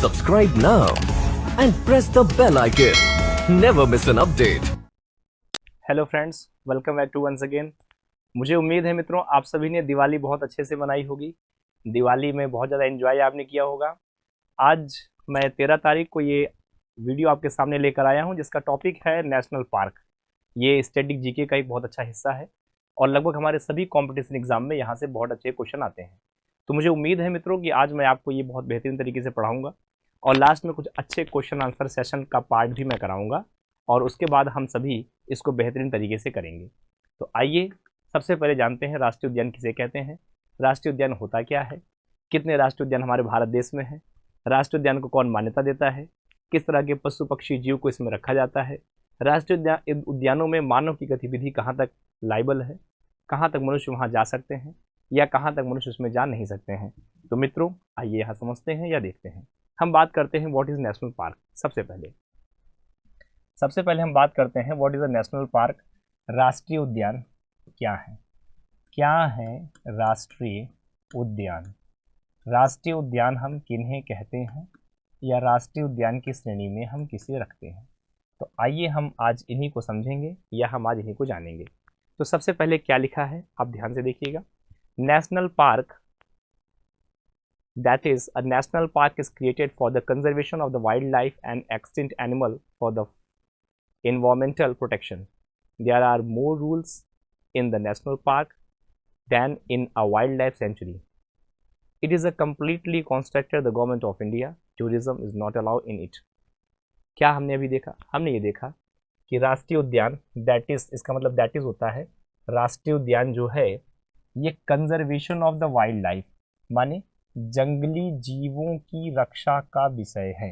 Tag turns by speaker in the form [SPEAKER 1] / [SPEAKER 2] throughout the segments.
[SPEAKER 1] Subscribe now and press the bell icon. Never miss an update.
[SPEAKER 2] Hello friends, welcome back to once again. मुझे उम्मीद है मित्रों आप सभी ने दिवाली बहुत अच्छे से मनाई होगी। दिवाली में बहुत ज़्यादा एंजॉय आपने किया होगा। आज मैं 13 तारीख को ये वीडियो आपके सामने लेकर आया हूँ जिसका टॉपिक है नेशनल पार्क। ये स्टैटिक जीके का एक बहुत अच्छा हिस्सा है और लगभग हमारे सभी कॉम्पिटिशन एग्जाम में यहाँ से बहुत अच्छे क्वेश्चन आते हैं। तो मुझे उम्मीद है मित्रों कि आज मैं आपको ये बहुत बेहतरीन तरीके से पढ़ाऊँगा और लास्ट में कुछ अच्छे क्वेश्चन आंसर सेशन का पार्ट भी मैं कराऊँगा और उसके बाद हम सभी इसको बेहतरीन तरीके से करेंगे। तो आइए सबसे पहले जानते हैं राष्ट्रीय उद्यान किसे कहते हैं, राष्ट्रीय उद्यान होता क्या है, कितने राष्ट्रीय उद्यान हमारे भारत देश में है, राष्ट्रीय उद्यान को कौन मान्यता देता है, किस तरह के पशु पक्षी जीव को इसमें रखा जाता है, राष्ट्रीय उद्यानों में मानव की गतिविधि कहाँ तक लाइबल है, कहाँ तक मनुष्य वहाँ जा सकते हैं या कहाँ तक मनुष्य उसमें जा नहीं सकते हैं। तो मित्रों आइए यहाँ समझते हैं या देखते हैं। हम बात करते हैं व्हाट इज़ नेशनल पार्क। सबसे पहले हम बात करते हैं what is a national park. राष्ट्रीय उद्यान क्या है? क्या है राष्ट्रीय उद्यान? राष्ट्रीय उद्यान हम किन्हें कहते हैं या राष्ट्रीय उद्यान की श्रेणी में हम किसे रखते हैं? तो आइए हम आज इन्हीं को समझेंगे या हम आज इन्हीं को जानेंगे। तो सबसे पहले क्या लिखा है आप ध्यान से देखिएगा। National park, that is a national park is created for the conservation of the wildlife and extinct animal for the environmental protection. There are more rules in the national park than in a wildlife sanctuary. It is a completely constructed the government of India. Tourism is not allowed in it. क्या हमने अभी देखा? हमने ये देखा कि राष्ट्रीय उद्यान दैट इज, इसका मतलब दैट इज होता है राष्ट्रीय उद्यान जो है ये conservation of the wild life माने जंगली जीवों की रक्षा का विषय है।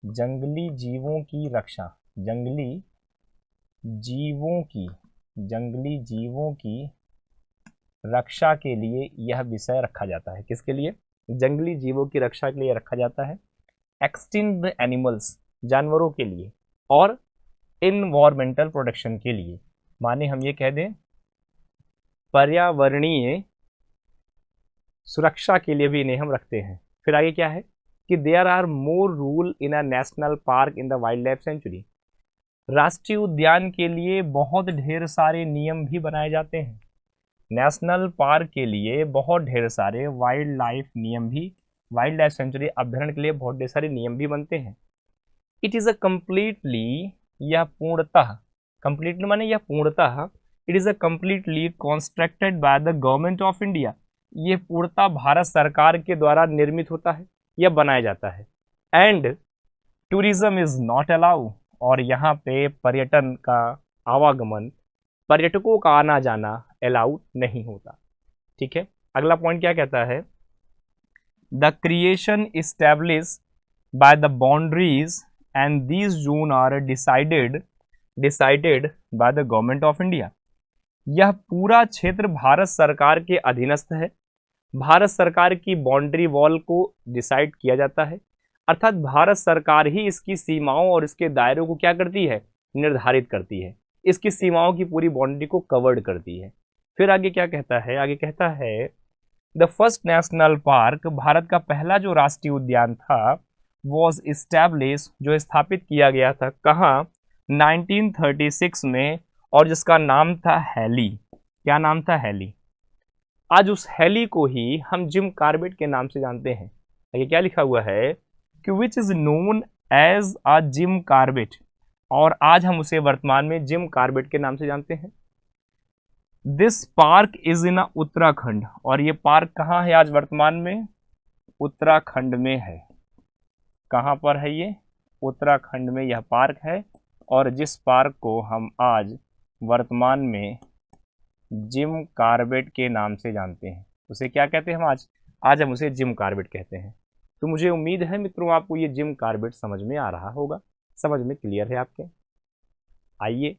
[SPEAKER 2] जंगली जीवों की रक्षा, जंगली जीवों की रक्षा के लिए यह विषय रखा जाता है। किसके लिए? जंगली जीवों की रक्षा के लिए रखा जाता है। एक्सटिंक्ट एनिमल्स, जानवरों के लिए, और इन्वायरमेंटल प्रोटेक्शन के लिए, माने हम ये कह दें पर्यावरणीय सुरक्षा के लिए भी इन्हें हम रखते हैं। फिर आगे क्या है कि there are more rule in a national park in the wild life sanctuary. राष्ट्रीय उद्यान के लिए बहुत ढेर सारे नियम भी बनाए जाते हैं। नेशनल पार्क के लिए बहुत ढेर सारे वाइल्ड लाइफ नियम भी, वाइल्ड लाइफ सेंचुरी अभ्यारण्य के लिए बहुत ढेर सारे नियम भी बनते हैं। इट इज़ अ कम्प्लीटली या पूर्णतः, कम्प्लीटली माने यह पूर्णतः, it is a completely constructed by the government of India. ये पूर्णतः भारत सरकार के द्वारा निर्मित होता है या बनाया जाता है। And tourism is not allow, और यहाँ पे पर्यटन का आवागमन, पर्यटकों का आना जाना अलाउड नहीं होता। ठीक है, अगला पॉइंट क्या कहता है? The creation establish by the boundaries and these zone are decided by the government of India. यह पूरा क्षेत्र भारत सरकार के अधीनस्थ है। भारत सरकार की बाउंड्री वॉल को डिसाइड किया जाता है, अर्थात भारत सरकार ही इसकी सीमाओं और इसके दायरों को क्या करती है? निर्धारित करती है, इसकी सीमाओं की पूरी बाउंड्री को कवर्ड करती है। फिर आगे क्या कहता है? आगे कहता है the first national park, Bharat का पहला जो राष्ट्रीय उद्यान था वॉज इस्टेब्लिश, जो स्थापित किया गया था कहाँ? 1936 में, और जिसका नाम था हैली। क्या नाम था? हैली। आज उस हैली को ही हम जिम कार्बेट के नाम से जानते हैं। ये क्या लिखा हुआ है कि which is known as a Jim Corbett, और आज हम उसे वर्तमान में जिम कार्बेट के नाम से जानते हैं। This park is in Uttarakhand, और ये पार्क कहाँ है आज वर्तमान में? उत्तराखंड में है। कहाँ पर है ये? उत्तराखंड में यह पार्क है, और जिस पार्क को हम आज वर्तमान में जिम कार्बेट के नाम से जानते हैं उसे क्या कहते हैं हम आज हम उसे जिम कार्बेट कहते हैं। तो मुझे उम्मीद है मित्रों आपको ये जिम कार्बेट समझ में आ रहा होगा, समझ में क्लियर है आपके। आइए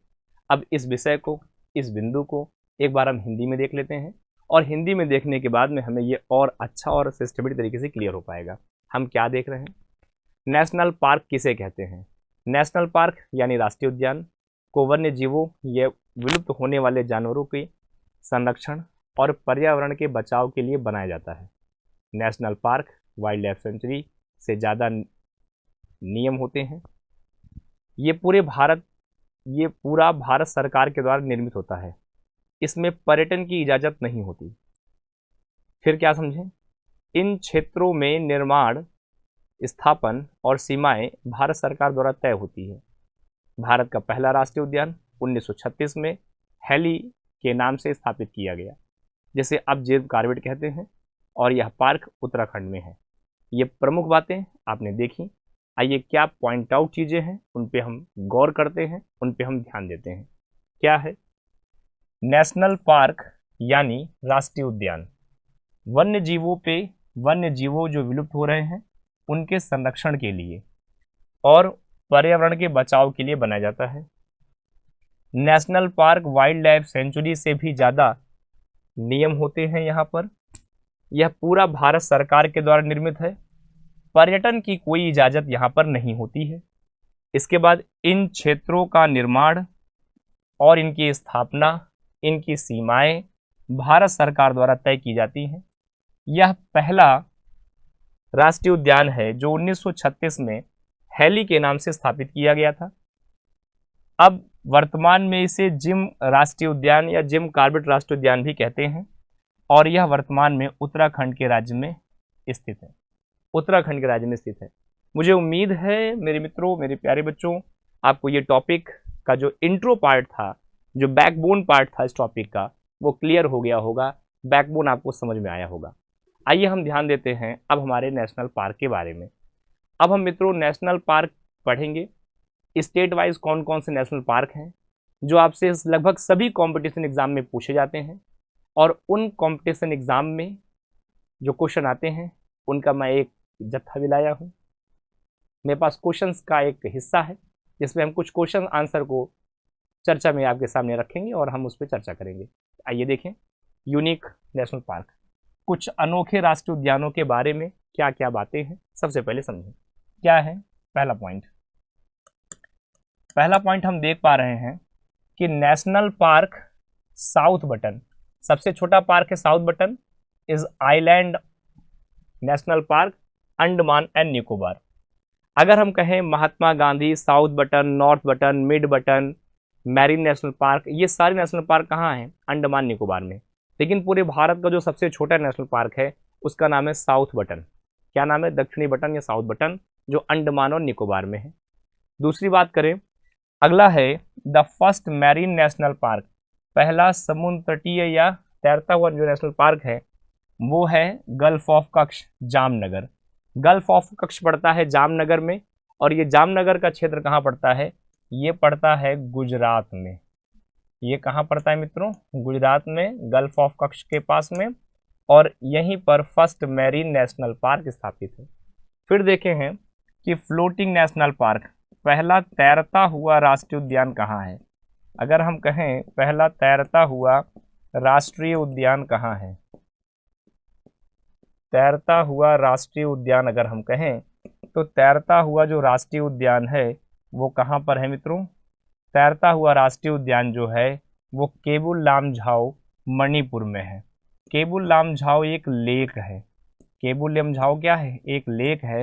[SPEAKER 2] अब इस विषय को, इस बिंदु को एक बार हम हिंदी में देख लेते हैं, और हिंदी में देखने के बाद में हमें ये और अच्छा और सिस्टमेटिक तरीके से क्लियर हो पाएगा। हम क्या देख रहे हैं? नेशनल पार्क किसे कहते हैं? नेशनल पार्क यानी राष्ट्रीय उद्यान को वन्य जीवों या विलुप्त होने वाले जानवरों के संरक्षण और पर्यावरण के बचाव के लिए बनाया जाता है। National park wild life century से ज़्यादा नियम होते हैं। ये पूरा भारत सरकार के द्वारा निर्मित होता है। इसमें पर्यटन की इजाज़त नहीं होती। फिर क्या समझें? इन क्षेत्रों में निर्माण, स्थापन और सीमाएं भारत सरकार द्वारा तय होती है। भारत का पहला राष्ट्रीय उद्यान 1936 में हैली के नाम से स्थापित किया गया, जिसे अब जेब कॉर्बेट कहते हैं, और यह पार्क उत्तराखंड में है। ये प्रमुख बातें आपने देखी। आइए क्या पॉइंट आउट चीज़ें हैं उन पे हम गौर करते हैं, उन पे हम ध्यान देते हैं। क्या है? नेशनल पार्क यानी राष्ट्रीय उद्यान वन्य जीवों जो विलुप्त हो रहे हैं उनके संरक्षण के लिए और पर्यावरण के बचाव के लिए बनाया जाता है। National park wild life century से भी ज़्यादा नियम होते हैं यहाँ पर। यह पूरा भारत सरकार के द्वारा निर्मित है। पर्यटन की कोई इजाज़त यहाँ पर नहीं होती है। इसके बाद इन क्षेत्रों का निर्माण और इनकी स्थापना, इनकी सीमाएं भारत सरकार द्वारा तय की जाती हैं। यह पहला राष्ट्रीय उद्यान है जो 1936 में हैली के नाम से स्थापित किया गया था। अब वर्तमान में इसे जिम राष्ट्रीय उद्यान या जिम कॉर्बेट राष्ट्रीय उद्यान भी कहते हैं, और यह वर्तमान में उत्तराखंड के राज्य में स्थित है। उत्तराखंड के राज्य में स्थित है। मुझे उम्मीद है मेरे मित्रों, मेरे प्यारे बच्चों, आपको ये टॉपिक का जो इंट्रो पार्ट था, जो बैकबोन पार्ट था इस टॉपिक का, वो क्लियर हो गया होगा। बैकबोन आपको समझ में आया होगा। आइए हम ध्यान देते हैं अब हमारे नेशनल पार्क के बारे में। अब हम मित्रों नेशनल पार्क पढ़ेंगे। स्टेट वाइज कौन कौन से नेशनल पार्क हैं जो आपसे लगभग सभी कॉम्पिटिशन एग्जाम में पूछे जाते हैं, और उन कॉम्पिटिशन एग्जाम में जो क्वेश्चन आते हैं उनका मैं एक जत्था भी लाया हूँ। मेरे पास क्वेश्चंस का एक हिस्सा है जिसमें हम कुछ क्वेश्चन आंसर को चर्चा में आपके सामने रखेंगे और हम उस पर चर्चा करेंगे। आइए देखें यूनिक नेशनल पार्क, कुछ अनोखे राष्ट्रीय उद्यानों के बारे में क्या क्या बातें हैं सबसे पहले समझें। क्या है पहला पॉइंट हम देख पा रहे हैं कि नेशनल पार्क साउथ बटन, सबसे छोटा पार्क है South Button, is island national park Andaman and Nicobar. अगर हम कहें Mahatma Gandhi South Button, North Button, Mid Button, Marine National Park, ये सारे नेशनल पार्क कहाँ हैं? अंडमान निकोबार में। लेकिन पूरे भारत का जो सबसे छोटा नेशनल पार्क है उसका नाम है साउथ बटन। क्या नाम है? दक्षिणी बटन या साउथ बटन, जो अंडमान और निकोबार में है। दूसरी बात करें, अगला है the first marine National park, पहला समुद्र तटीय या तैरता हुआ जो नेशनल पार्क है वो है gulf of Kutch, Jamnagar. Gulf of Kutch पड़ता है जामनगर में, और ये जामनगर का क्षेत्र कहाँ पड़ता है? ये पड़ता है गुजरात में। ये कहाँ पड़ता है मित्रों? गुजरात में, गल्फ ऑफ कच्छ के पास में, और यहीं पर फर्स्ट मैरीन नेशनल पार्क स्थापित है। फिर देखे हैं कि फ्लोटिंग नेशनल पार्क, पहला तैरता हुआ राष्ट्रीय उद्यान कहाँ है? अगर हम कहें पहला तैरता हुआ राष्ट्रीय उद्यान कहाँ है, तैरता हुआ राष्ट्रीय उद्यान अगर हम कहें तो तैरता हुआ जो राष्ट्रीय उद्यान है वो कहाँ पर है मित्रों? तैरता हुआ राष्ट्रीय उद्यान जो है वो केबुल लामझाओ मणिपुर में है। केबुल लामझाओ एक लेक है। केबुल लामझाओ क्या है? एक लेक है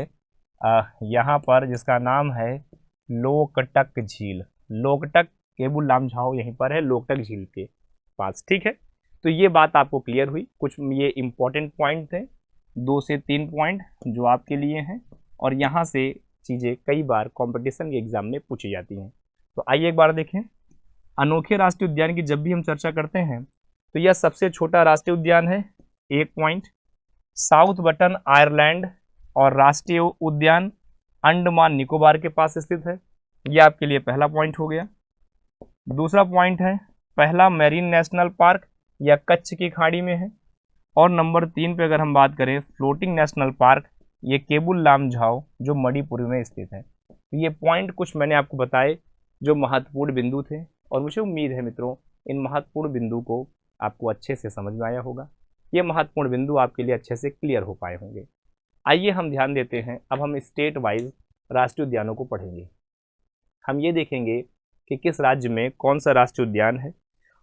[SPEAKER 2] यहाँ पर जिसका नाम है लोकटक झील। लोकटक केबुल लामझाओ यहीं पर है, लोकटक झील के पास। ठीक है, तो ये बात आपको क्लियर हुई। कुछ ये इंपॉर्टेंट पॉइंट थे, 2 से 3 पॉइंट जो आपके लिए हैं, और यहाँ से चीज़ें कई बार कंपटीशन के एग्जाम में पूछी जाती हैं। तो आइए एक बार देखें, अनोखे राष्ट्रीय उद्यान की जब भी हम चर्चा करते हैं तो यह सबसे छोटा राष्ट्रीय उद्यान है, 1 पॉइंट। साउथ बटन आयरलैंड और राष्ट्रीय उद्यान अंडमान निकोबार के पास स्थित है। यह आपके लिए पहला पॉइंट हो गया। दूसरा पॉइंट है पहला मैरीन नेशनल पार्क या कच्छ की खाड़ी में है। और नंबर 3 पे अगर हम बात करें फ्लोटिंग नेशनल पार्क, ये केबुल लामझाओ जो मणिपुर में स्थित है। ये पॉइंट कुछ मैंने आपको बताए जो महत्वपूर्ण बिंदु थे, और मुझे उम्मीद है मित्रों इन महत्वपूर्ण बिंदु को आपको अच्छे से समझ में आया होगा। ये महत्वपूर्ण बिंदु आपके लिए अच्छे से क्लियर हो पाए होंगे। आइए हम ध्यान देते हैं, अब हम स्टेट वाइज राष्ट्रीय उद्यानों को पढ़ेंगे। हम ये देखेंगे कि किस राज्य में कौन सा राष्ट्रीय उद्यान है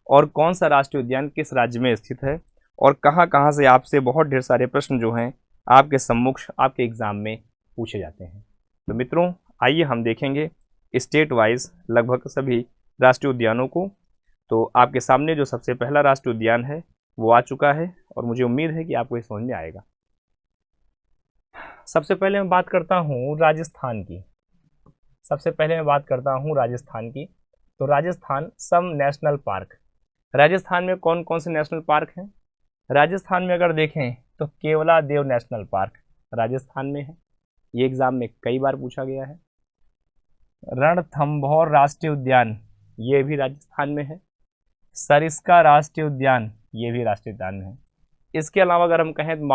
[SPEAKER 2] और कौन सा राष्ट्रीय उद्यान किस राज्य में स्थित है, और कहाँ कहाँ से आपसे बहुत ढेर सारे प्रश्न जो हैं आपके सम्मुख आपके एग्ज़ाम में पूछे जाते हैं। तो मित्रों आइए हम देखेंगे स्टेट वाइज लगभग सभी राष्ट्रीय उद्यानों को। तो आपके सामने जो सबसे पहला राष्ट्रीय उद्यान है वो आ चुका है और मुझे उम्मीद है कि आपको ये समझ में आएगा। सबसे पहले मैं बात करता हूँ राजस्थान की। तो राजस्थान सम नेशनल पार्क। राजस्थान में कौन कौन से नेशनल पार्क हैं? राजस्थान में अगर देखें तो केवलादेव नेशनल पार्क राजस्थान में है, ये एग्जाम में कई बार पूछा गया है। रणथंभौर राष्ट्रीय उद्यान ये भी राजस्थान में है। सरिस्का राष्ट्रीय उद्यान ये भी राष्ट्रीय उद्यान है। इसके अलावा अगर हम कहें तो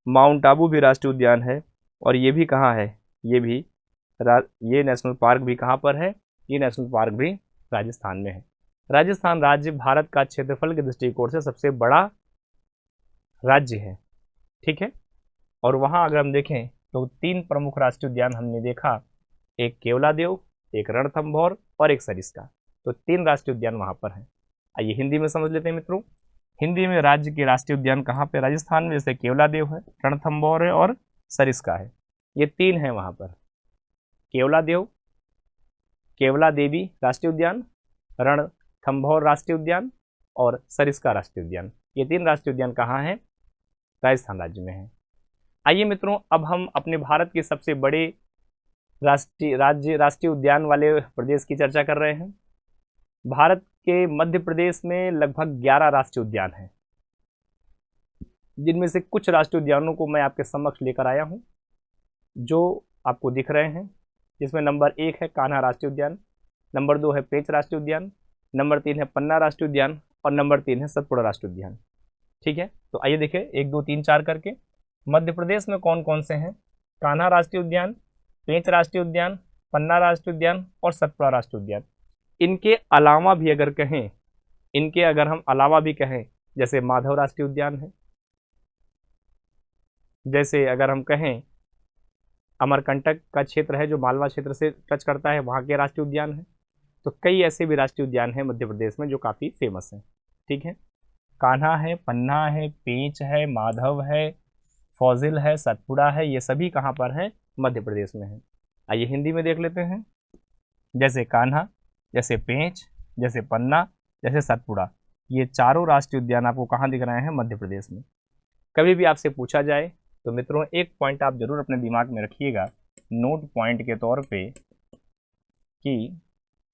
[SPEAKER 2] माउंट आबू भी राष्ट्रीय उद्यान है और ये भी कहाँ है? ये नेशनल पार्क भी कहाँ पर है? ये नेशनल पार्क भी राजस्थान में है। राजस्थान राज्य भारत का क्षेत्रफल के दृष्टिकोण से सबसे बड़ा राज्य है, ठीक है। और वहाँ अगर हम देखें तो 3 प्रमुख राष्ट्रीय उद्यान हमने देखा, एक केवलादेव, एक रणथंभौर और एक सरिस्का। तो 3 राष्ट्रीय उद्यान वहाँ पर हैं। आइए हिंदी में समझ लेते हैं मित्रों। हिंदी में राज्य के राष्ट्रीय उद्यान कहाँ पे? राजस्थान में जैसे केवलादेव है, रणथंभौर है और सरिस्का है। ये 3 हैं वहाँ पर, केवलादेव, केवला देवी राष्ट्रीय उद्यान, रणथंभौर राष्ट्रीय उद्यान और सरिस्का राष्ट्रीय उद्यान। ये 3 राष्ट्रीय उद्यान कहाँ हैं? राजस्थान राज्य में है। आइए मित्रों, अब हम अपने भारत के सबसे बड़े राष्ट्रीय उद्यान वाले प्रदेश की चर्चा कर रहे हैं। भारत के मध्य प्रदेश में लगभग 11 राष्ट्रीय उद्यान हैं, जिनमें से कुछ राष्ट्रीय उद्यानों को मैं आपके समक्ष लेकर आया हूं, जो आपको दिख रहे हैं। जिसमें नंबर 1 है कान्हा राष्ट्रीय उद्यान, नंबर 2 है पेंच राष्ट्रीय उद्यान, नंबर 3 है पन्ना राष्ट्रीय उद्यान और नंबर 3 है सतपुड़ा राष्ट्रीय उद्यान, ठीक है। तो आइए देखें 1 2 3 4 करके मध्य प्रदेश में कौन कौन से हैं? कान्हा राष्ट्रीय उद्यान, पेंच राष्ट्रीय उद्यान, पन्ना राष्ट्रीय उद्यान और सतपुड़ा राष्ट्रीय उद्यान। इनके अलावा भी अगर कहें, जैसे माधव राष्ट्रीय उद्यान है, जैसे अगर हम कहें अमरकंटक का क्षेत्र है जो मालवा क्षेत्र से टच करता है, वहाँ के राष्ट्रीय उद्यान है। तो कई ऐसे भी राष्ट्रीय उद्यान हैं मध्य प्रदेश में जो काफ़ी फेमस हैं, ठीक है। कान्हा है, पन्ना है, पेंच है, माधव है, फौजिल है, सतपुड़ा है, ये सभी कहाँ पर हैं? मध्य प्रदेश में है। आइए हिंदी में देख लेते हैं। जैसे कान्हा, जैसे पेंच, जैसे पन्ना, जैसे सतपुड़ा, ये चारों राष्ट्रीय उद्यान आपको कहाँ दिख रहे हैं? मध्य प्रदेश में। कभी भी आपसे पूछा जाए तो मित्रों एक पॉइंट आप जरूर अपने दिमाग में रखिएगा नोट पॉइंट के तौर पे कि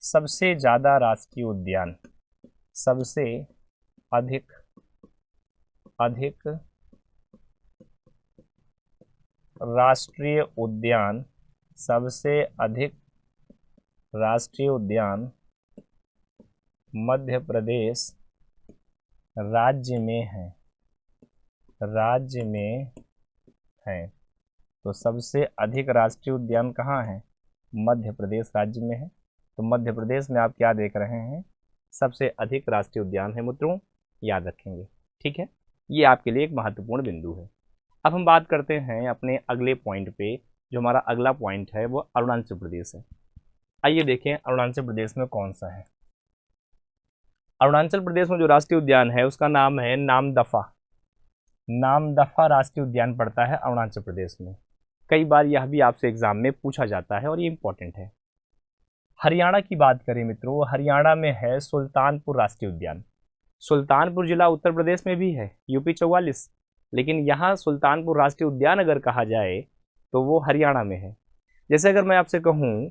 [SPEAKER 2] सबसे ज़्यादा राष्ट्रीय उद्यान, सबसे अधिक राष्ट्रीय उद्यान, सबसे अधिक राष्ट्रीय उद्यान मध्य प्रदेश राज्य में है। तो सबसे अधिक राष्ट्रीय उद्यान कहाँ है? मध्य प्रदेश राज्य में है। तो मध्य प्रदेश में आप क्या देख रहे हैं? सबसे अधिक राष्ट्रीय उद्यान है मित्रों, याद रखेंगे, ठीक है। ये आपके लिए एक महत्वपूर्ण बिंदु है। अब हम बात करते हैं अपने अगले पॉइंट पे। जो हमारा अगला पॉइंट है वो अरुणाचल प्रदेश है। आइए देखें अरुणाचल प्रदेश में कौन सा है। अरुणाचल प्रदेश में जो राष्ट्रीय उद्यान है उसका नाम है नामदफा राष्ट्रीय उद्यान पड़ता है अरुणाचल प्रदेश में। कई बार यह भी आपसे एग्जाम में पूछा जाता है और ये इंपॉर्टेंट है। हरियाणा की बात करें मित्रों, हरियाणा में है सुल्तानपुर राष्ट्रीय उद्यान। सुल्तानपुर जिला उत्तर प्रदेश में भी है, यूपी 44, लेकिन यहाँ सुल्तानपुर राष्ट्रीय उद्यान अगर कहा जाए तो वो हरियाणा में है। जैसे अगर मैं आपसे कहूँ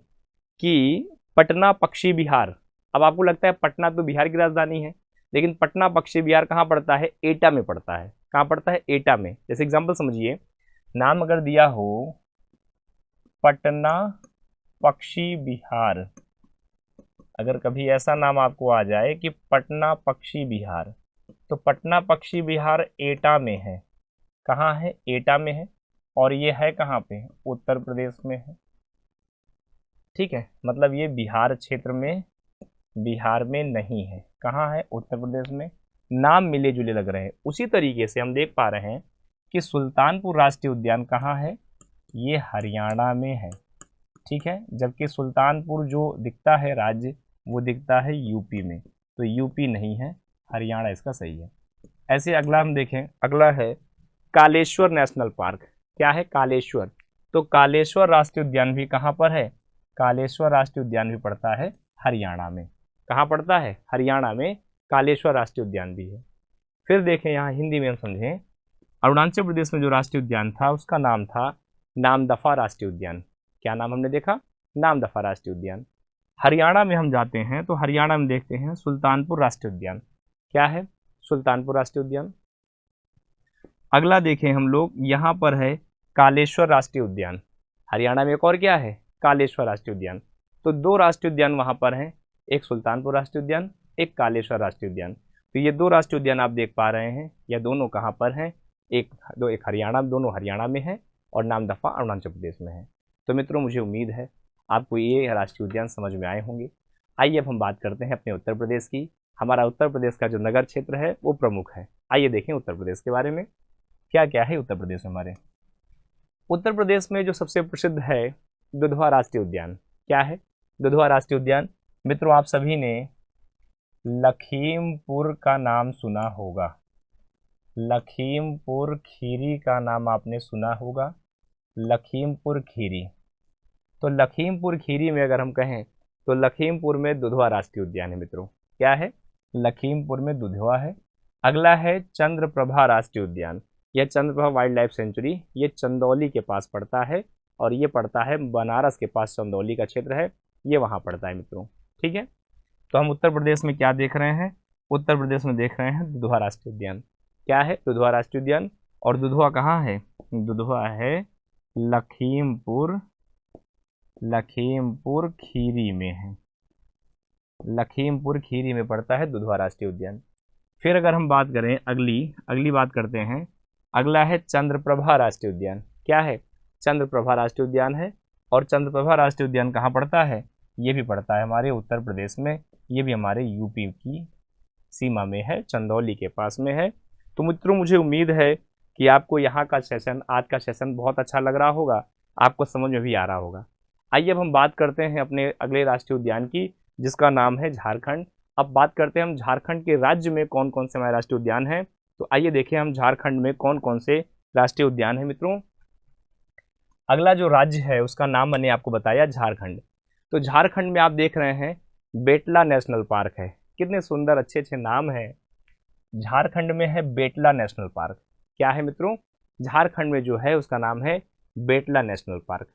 [SPEAKER 2] कि पटना पक्षी विहार, अब आपको लगता है पटना तो बिहार की राजधानी है, लेकिन पटना पक्षी विहार कहाँ पड़ता है? एटा में पड़ता है। कहाँ पड़ता है? एटा में। जैसे एग्जाम्पल समझिए, नाम अगर दिया हो पटना पक्षी विहार, अगर कभी ऐसा नाम आपको आ जाए कि पटना पक्षी विहार, तो पटना पक्षी विहार एटा में है। कहाँ है? एटा में है। और ये है कहाँ पे? उत्तर प्रदेश में है, ठीक है। मतलब ये बिहार क्षेत्र में, बिहार में नहीं है। कहाँ है? उत्तर प्रदेश में। नाम मिले जुले लग रहे हैं। उसी तरीके से हम देख पा रहे हैं कि सुल्तानपुर राष्ट्रीय उद्यान कहाँ है? ये हरियाणा में है, ठीक है। जबकि सुल्तानपुर जो दिखता है राज्य, वो दिखता है यूपी में। तो यूपी नहीं है, हरियाणा इसका सही है। ऐसे अगला हम देखें, अगला है कालेश्वर नेशनल पार्क। क्या है? कालेश्वर। तो कालेश्वर राष्ट्रीय उद्यान भी कहाँ पर है? कालेश्वर राष्ट्रीय उद्यान भी पड़ता है हरियाणा में। कहाँ पड़ता है? हरियाणा में कालेश्वर राष्ट्रीय उद्यान भी है। फिर देखें यहाँ हिंदी में हम समझें, अरुणाचल प्रदेश में जो राष्ट्रीय उद्यान था उसका नाम था नामदफा राष्ट्रीय उद्यान। क्या नाम हमने देखा? नामदफा राष्ट्रीय उद्यान। हरियाणा में हम जाते हैं तो हरियाणा में देखते हैं सुल्तानपुर राष्ट्रीय उद्यान। क्या है? सुल्तानपुर राष्ट्रीय उद्यान। अगला देखें हम लोग, यहाँ पर है कालेश्वर राष्ट्रीय उद्यान। हरियाणा में एक और क्या है? कालेश्वर राष्ट्रीय उद्यान। तो दो राष्ट्रीय उद्यान वहाँ पर हैं, एक सुल्तानपुर राष्ट्रीय उद्यान, एक कालेश्वर राष्ट्रीय उद्यान। तो ये दो राष्ट्रीय उद्यान आप देख पा रहे हैं, यह दोनों कहाँ पर हैं? एक हरियाणा, दोनों हरियाणा में है और नामदफा अरुणाचल प्रदेश में है। तो मित्रों मुझे उम्मीद है आपको ये राष्ट्रीय उद्यान समझ में आए होंगे। आइए अब हम बात करते हैं अपने उत्तर प्रदेश की। हमारा उत्तर प्रदेश का जो नगर क्षेत्र है वो प्रमुख है। आइए देखें उत्तर प्रदेश के बारे में क्या क्या है उत्तर प्रदेश में। हमारे उत्तर प्रदेश में जो सबसे प्रसिद्ध है दुधवा राष्ट्रीय उद्यान। क्या है? दुधवा राष्ट्रीय उद्यान। मित्रों आप सभी ने लखीमपुर का नाम सुना होगा, लखीमपुर खीरी का नाम आपने सुना होगा, लखीमपुर खीरी। तो लखीमपुर खीरी में अगर हम कहें तो लखीमपुर में दुधवा राष्ट्रीय उद्यान है मित्रों। क्या है? लखीमपुर में दुधवा है। अगला है चंद्रप्रभा राष्ट्रीय उद्यान। यह चंद्रप्रभा वाइल्ड लाइफ सेंचुरी ये चंदौली के पास पड़ता है और ये पड़ता है बनारस के पास, चंदौली का क्षेत्र है, ये वहाँ पड़ता है मित्रों। ठीक है, तो हम उत्तर प्रदेश में क्या देख रहे हैं? उत्तर प्रदेश में देख रहे हैं दुधवा राष्ट्रीय उद्यान। क्या है? दुधवा राष्ट्रीय उद्यान। और दुधवा कहाँ है? दुधवा है लखीमपुर, लखीमपुर खीरी में है, लखीमपुर खीरी में पड़ता है दुधवा राष्ट्रीय उद्यान। फिर अगर हम बात करें अगली बात करते हैं, अगला है चंद्रप्रभा राष्ट्रीय उद्यान। क्या है? चंद्रप्रभा राष्ट्रीय उद्यान है। और चंद्रप्रभा राष्ट्रीय उद्यान कहाँ पड़ता है? ये भी पड़ता है हमारे उत्तर प्रदेश में, ये भी हमारे यूपी की सीमा में है, चंदौली के पास में है। तो मित्रों मुझे उम्मीद है कि आपको यहाँ का सेशन, आज का सेशन बहुत अच्छा लग रहा होगा, आपको समझ में भी आ रहा होगा। आइए अब हम बात करते हैं अपने अगले राष्ट्रीय उद्यान की, जिसका नाम है झारखंड। अब बात करते हैं हम झारखंड के राज्य में कौन कौन से हमारे राष्ट्रीय उद्यान हैं। तो आइए देखें हम झारखंड में कौन कौन से राष्ट्रीय उद्यान हैं मित्रों। अगला जो राज्य है उसका नाम मैंने आपको बताया झारखंड। तो झारखंड में आप देख रहे हैं बेटला नेशनल पार्क है। कितने सुंदर अच्छे अच्छे नाम हैं। झारखंड में है बेटला नेशनल पार्क। क्या है मित्रों? झारखंड में जो है उसका नाम है बेटला नेशनल पार्क।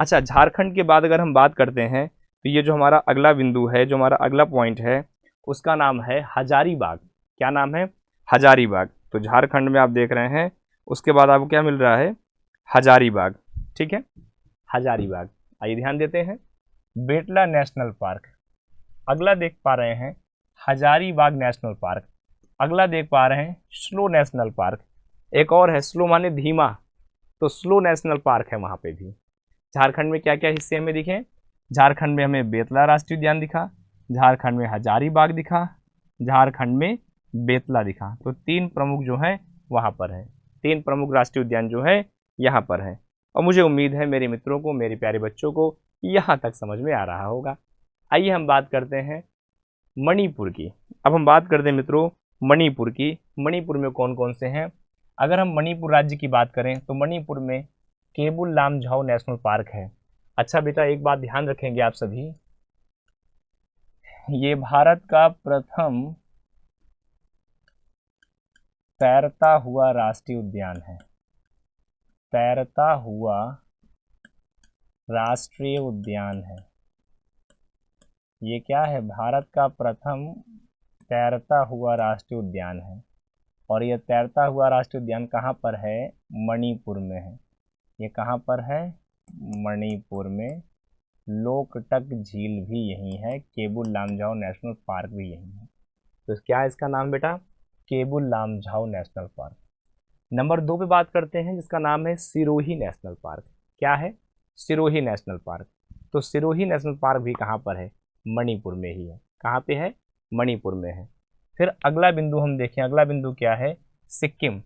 [SPEAKER 2] अच्छा, झारखंड के बाद अगर हम बात करते हैं तो ये जो हमारा अगला बिंदु है, जो हमारा अगला पॉइंट है, उसका नाम है हजारीबाग। क्या नाम है? हजारीबाग। तो झारखंड में आप देख रहे हैं, उसके बाद आपको क्या मिल रहा है? हजारीबाग। ठीक है, हजारीबाग। आइए ध्यान देते हैं, बेटला नेशनल पार्क। अगला देख पा रहे हैं हजारीबाग नेशनल पार्क। अगला देख पा रहे हैं स्लो नेशनल पार्क। एक और है, स्लो माने धीमा, तो स्लो नेशनल पार्क है वहाँ पे भी। झारखंड में क्या क्या हिस्से हमें दिखे? झारखंड में हमें बेतला राष्ट्रीय उद्यान दिखा, झारखंड में हजारीबाग दिखा, झारखंड में बेतला दिखा। तो तीन प्रमुख जो हैं वहाँ पर है, तीन प्रमुख राष्ट्रीय उद्यान जो है यहाँ पर है। और मुझे उम्मीद है मेरे मित्रों को, मेरे प्यारे बच्चों को यहाँ तक समझ में आ रहा होगा। आइए हम बात करते हैं मणिपुर की। अब हम बात करते हैं मित्रों मणिपुर की। मणिपुर में कौन कौन से हैं? अगर हम मणिपुर राज्य की बात करें तो मणिपुर में केबुल लामझाओ नेशनल पार्क है। अच्छा बेटा, एक बात ध्यान रखेंगे आप सभी, ये भारत का प्रथम तैरता हुआ राष्ट्रीय उद्यान है, तैरता हुआ राष्ट्रीय उद्यान है। ये क्या है? भारत का प्रथम तैरता हुआ राष्ट्रीय उद्यान है। और ये तैरता हुआ राष्ट्रीय उद्यान कहाँ पर है? मणिपुर में है। ये कहाँ पर है? मणिपुर में। लोकटक झील भी यही है, केबुल लामझाओ नेशनल पार्क भी यही है। तो क्या है इसका नाम बेटा? Keibul Lamjao national park. Number 2 पे बात करते हैं, जिसका नाम है सिरोही नेशनल पार्क। क्या है? Sirohi national park. तो सिरोही नेशनल पार्क भी कहाँ पर है? मणिपुर में ही है। कहाँ पे है? मणिपुर में है। फिर अगला बिंदु हम देखें, अगला बिंदु क्या है? सिक्किम।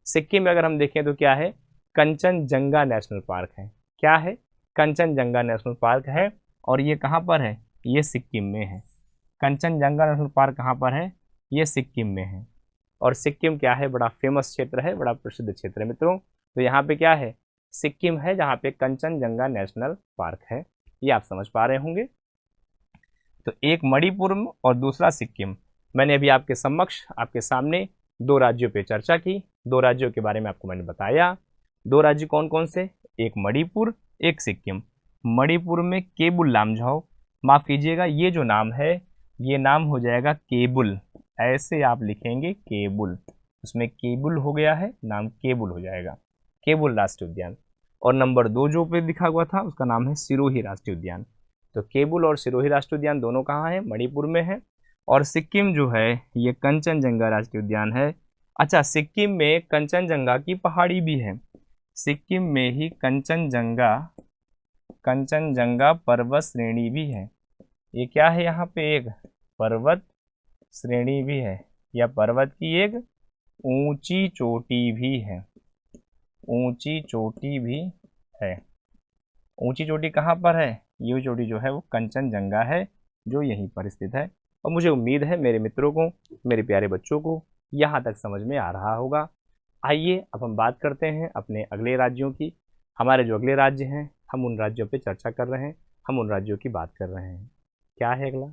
[SPEAKER 2] सिक्किम में अगर हम देखें तो क्या है? कंचनजंगा नेशनल पार्क है। क्या है? कंचनजंगा नेशनल पार्क है। और ये कहाँ पर है? ये सिक्किम में है। कंचनजंगा नेशनल पार्क कहाँ पर है? ये सिक्किम में है। और सिक्किम क्या है? बड़ा फेमस क्षेत्र है, बड़ा प्रसिद्ध क्षेत्र है मित्रों। तो यहाँ पे क्या है? सिक्किम है जहाँ पे कंचनजंगा नेशनल पार्क है, ये आप समझ पा रहे होंगे। तो एक मणिपुर और दूसरा सिक्किम। मैंने अभी आपके समक्ष आपके सामने दो राज्यों पे चर्चा की, दो राज्यों के बारे में आपको मैंने बताया। दो राज्य कौन कौन से? एक मणिपुर, एक सिक्किम। मणिपुर में केबुल लामझाओ, माफ कीजिएगा ये जो नाम है ये नाम हो जाएगा केबुल, ऐसे आप लिखेंगे केबुल, उसमें केबुल हो गया है, नाम केबुल हो जाएगा, केबुल राष्ट्रीय उद्यान। और नंबर 2 जो पे लिखा हुआ था उसका नाम है सिरोही राष्ट्रीय उद्यान। तो केबुल और सिरोही राष्ट्रीय उद्यान दोनों कहाँ है? मणिपुर में है। और सिक्किम जो है ये कंचनजंगा राष्ट्रीय उद्यान है। अच्छा, सिक्किम में कंचनजंगा की पहाड़ी भी है, सिक्किम में ही कंचनजंगा पर्वत श्रेणी भी है। ये क्या है? यहाँ पे एक पर्वत श्रेणी भी है, या पर्वत की एक ऊंची चोटी भी है, ऊंची चोटी भी है। ऊंची चोटी कहाँ पर है? ये चोटी जो है वो कंचनजंगा है, जो यहीं पर स्थित है। और मुझे उम्मीद है मेरे मित्रों को, मेरे प्यारे बच्चों को यहाँ तक समझ में आ रहा होगा। आइए अब हम बात करते हैं अपने अगले राज्यों की। हमारे जो अगले राज्य हैं हम उन राज्यों पे चर्चा कर रहे हैं, हम उन राज्यों की बात कर रहे हैं। क्या है अगला?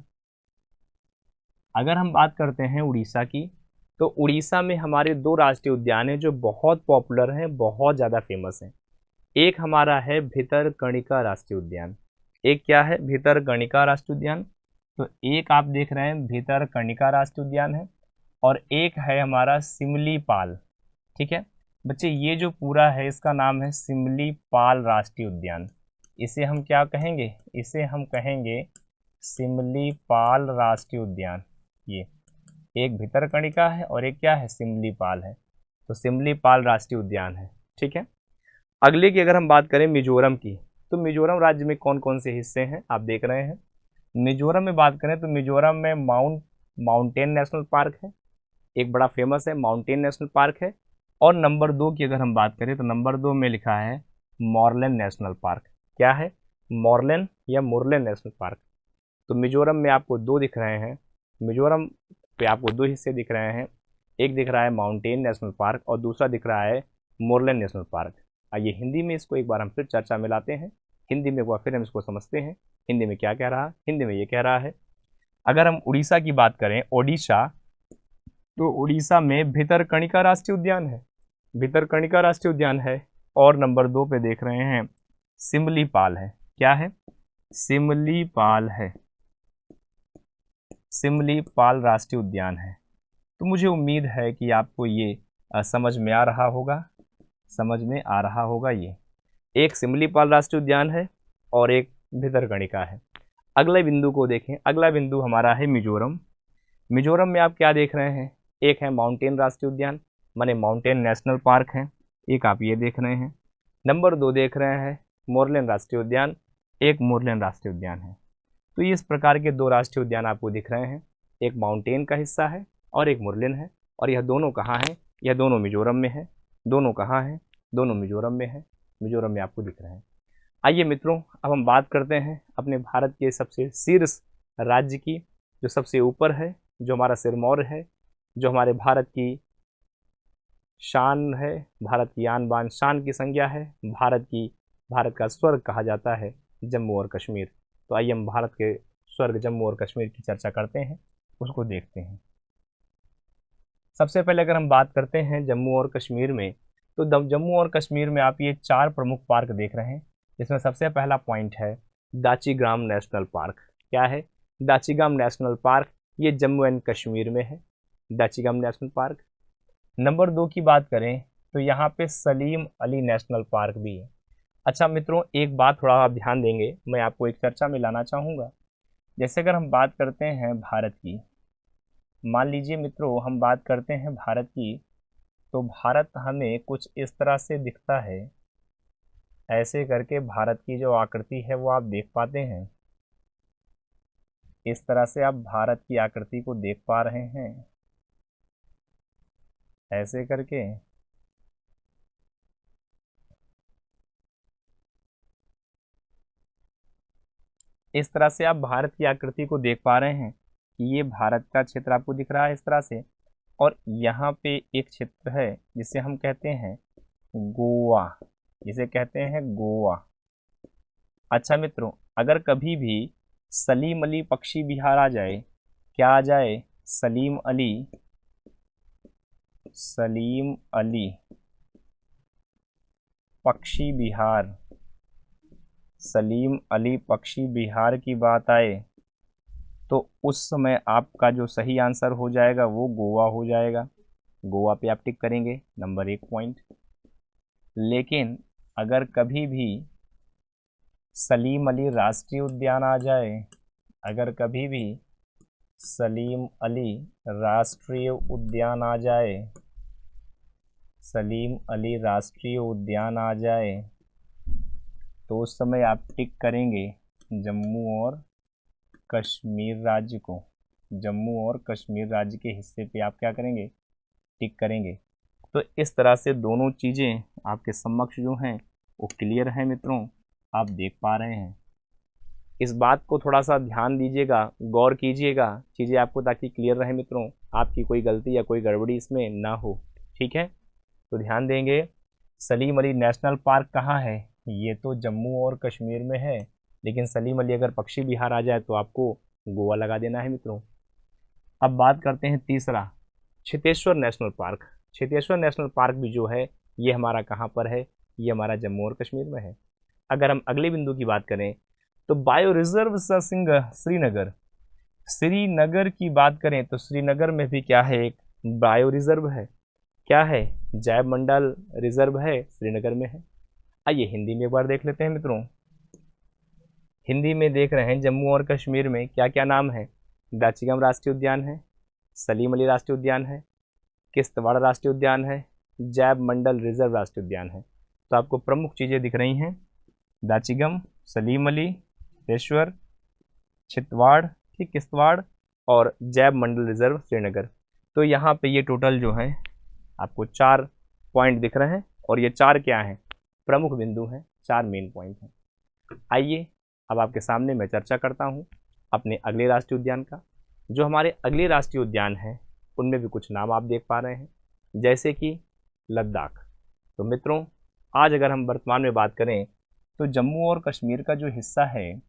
[SPEAKER 2] अगर हम बात करते हैं उड़ीसा की, तो उड़ीसा में हमारे दो राष्ट्रीय उद्यान हैं जो बहुत पॉपुलर हैं, बहुत ज़्यादा फेमस हैं। एक हमारा है भितरकणिका राष्ट्रीय उद्यान। एक क्या है? भितरकणिका राष्ट्रीय उद्यान। तो एक आप देख रहे हैं भितरकणिका राष्ट्रीय उद्यान है, और एक है हमारा सिमलीपाल। ठीक है बच्चे, ये जो पूरा है इसका नाम है सिमलीपाल राष्ट्रीय उद्यान। इसे हम क्या कहेंगे? इसे हम कहेंगे सिमलीपाल राष्ट्रीय उद्यान। ये एक भितरकणिका है और एक क्या है? सिमलीपाल है। तो सिमलीपाल राष्ट्रीय उद्यान है। ठीक है, अगले की अगर हम बात करें मिजोरम की, तो मिजोरम राज्य में कौन कौन से हिस्से हैं आप देख रहे हैं। मिजोरम में बात करें तो मिजोरम में माउंटेन नेशनल पार्क है, एक बड़ा फेमस है माउंटेन नेशनल पार्क है। और नंबर 2 की अगर हम बात करें तो नंबर 2 में लिखा है मॉरलेन नेशनल पार्क। क्या है? मॉरलेन या मुरलेन नेशनल पार्क। तो मिजोरम में आपको दो दिख रहे हैं, मिजोरम पे आपको दो हिस्से दिख रहे हैं, एक दिख रहा है माउंटेन नेशनल पार्क और दूसरा दिख रहा है मोरलेन नेशनल पार्क। आइए हिंदी में इसको एक बार हम फिर चर्चा में लाते हैं, हिंदी में एक बार फिर हम इसको समझते हैं। हिंदी में क्या कह रहा है? हिंदी में ये कह रहा है, अगर हम उड़ीसा की बात करें, ओडिशा, तो उड़ीसा में भितरकणिका राष्ट्रीय उद्यान है, भितरकणिका राष्ट्रीय उद्यान है। और नंबर 2 पे देख रहे हैं सिमलीपाल है। क्या है? सिमलीपाल है, सिमलीपाल राष्ट्रीय उद्यान है। तो मुझे उम्मीद है कि आपको ये समझ में आ रहा होगा, समझ में आ रहा होगा। ये एक सिमलीपाल राष्ट्रीय उद्यान है और एक भितरकणिका है। अगले बिंदु को देखें, अगला बिंदु हमारा है मिजोरम। मिजोरम में आप क्या देख रहे हैं? एक है माउंटेन राष्ट्रीय उद्यान, माने माउंटेन नेशनल पार्क है, एक आप ये देख रहे हैं। नंबर 2 देख रहे हैं मोरलेन राष्ट्रीय उद्यान, एक मोरलेन राष्ट्रीय उद्यान है। तो इस प्रकार के दो राष्ट्रीय उद्यान आपको दिख रहे हैं, एक माउंटेन का हिस्सा है और एक मुरलेन है। और यह दोनों कहाँ हैं? यह दोनों मिजोरम में है। दोनों कहाँ हैं? दोनों मिजोरम में है, मिजोरम में आपको दिख रहे हैं। आइए मित्रों, अब हम बात करते हैं अपने भारत के सबसे शीर्ष राज्य की, जो सबसे ऊपर है, जो हमारा सिरमौर है, जो हमारे भारत की शान है, भारत की आन बान शान की संज्ञा है, भारत का स्वर्ग कहा जाता है, जम्मू और कश्मीर। तो आइए हम भारत के स्वर्ग जम्मू और कश्मीर की चर्चा करते हैं, उसको देखते हैं। सबसे पहले अगर हम बात करते हैं जम्मू और कश्मीर में, तो जम्मू और कश्मीर में आप ये 4 प्रमुख पार्क देख रहे हैं। इसमें सबसे पहला पॉइंट है दाचीग्राम नेशनल पार्क। क्या है? दाचीग्राम नेशनल पार्क, ये जम्मू एंड कश्मीर में है, दाचीग्राम नेशनल पार्क। नंबर 2 की बात करें तो यहाँ पे सलीम अली नेशनल पार्क भी है। अच्छा मित्रों, एक बात थोड़ा आप ध्यान देंगे, मैं आपको एक चर्चा में लाना चाहूँगा। जैसे अगर हम बात करते हैं भारत की, मान लीजिए मित्रों हम बात करते हैं भारत की, तो भारत हमें कुछ इस तरह से दिखता है, ऐसे करके भारत की जो आकृति है वो आप देख पाते हैं, इस तरह से आप भारत की आकृति को देख पा रहे हैं, ऐसे करके। इस तरह से आप भारत की आकृति को देख पा रहे हैं कि ये भारत का क्षेत्र आपको दिख रहा है इस तरह से। और यहाँ पे एक क्षेत्र है जिसे हम कहते हैं गोवा, इसे कहते हैं गोवा। अच्छा मित्रों, अगर कभी भी सलीम अली पक्षी विहार आ जाए, क्या आ जाए? सलीम अली, सलीम अली पक्षी विहार, सलीम अली पक्षी विहार की बात आए तो उस समय आपका जो सही आंसर हो जाएगा वो गोवा हो जाएगा। गोवा पे आप टिक करेंगे, नंबर 1 पॉइंट। लेकिन अगर कभी भी सलीम अली राष्ट्रीय उद्यान आ जाए, अगर कभी भी सलीम अली राष्ट्रीय उद्यान आ जाए, सलीम अली राष्ट्रीय उद्यान आ जाए तो उस समय आप टिक करेंगे जम्मू और कश्मीर राज्य को। जम्मू और कश्मीर राज्य के हिस्से पे आप क्या करेंगे? टिक करेंगे। तो इस तरह से दोनों चीज़ें आपके समक्ष जो हैं वो क्लियर हैं मित्रों, आप देख पा रहे हैं। इस बात को थोड़ा सा ध्यान दीजिएगा, गौर कीजिएगा चीज़ें आपको, ताकि क्लियर रहे मित्रों, आपकी कोई गलती या कोई गड़बड़ी इसमें ना हो। ठीक है, तो ध्यान देंगे। सलीम अली नेशनल पार्क कहाँ है? ये तो जम्मू और कश्मीर में है, लेकिन सलीम अली अगर पक्षी विहार आ जाए तो आपको गोवा लगा देना है मित्रों। अब बात करते हैं तीसरा, Cheteshwar national park. Cheteshwar national park भी जो है ये हमारा कहाँ पर है? ये हमारा जम्मू और कश्मीर में है। अगर हम अगले बिंदु की बात करें तो बायो रिजर्व सिंह श्रीनगर, श्रीनगर की बात करें तो श्रीनगर में भी क्या है? एक बायो रिजर्व है। क्या है? जैव मंडल रिजर्व है, श्रीनगर में है। आइए हिंदी में एक बार देख लेते हैं मित्रों। हिंदी में देख रहे हैं जम्मू और कश्मीर में क्या क्या नाम है? दाचिगम राष्ट्रीय उद्यान है, सलीम अली राष्ट्रीय उद्यान है, किश्तवाड़ राष्ट्रीय उद्यान है, जैव मंडल रिजर्व राष्ट्रीय उद्यान है। तो आपको प्रमुख चीज़ें दिख रही हैं, दाचिगम, सलीम अली, चेतेश्वर, चितवाड़, ठीक, किश्तवाड़ और जैव मंडल रिजर्व श्रीनगर। तो यहाँ पे ये टोटल जो है आपको 4 पॉइंट दिख रहे हैं, और ये 4 क्या हैं? प्रमुख बिंदु हैं, 4 मेन पॉइंट हैं। आइए अब आपके सामने मैं चर्चा करता हूँ अपने अगले राष्ट्रीय उद्यान का। जो हमारे अगले राष्ट्रीय उद्यान हैं उनमें भी कुछ नाम आप देख पा रहे हैं, जैसे कि लद्दाख। तो मित्रों, आज अगर हम वर्तमान में बात करें तो जम्मू और कश्मीर का जो हिस्सा है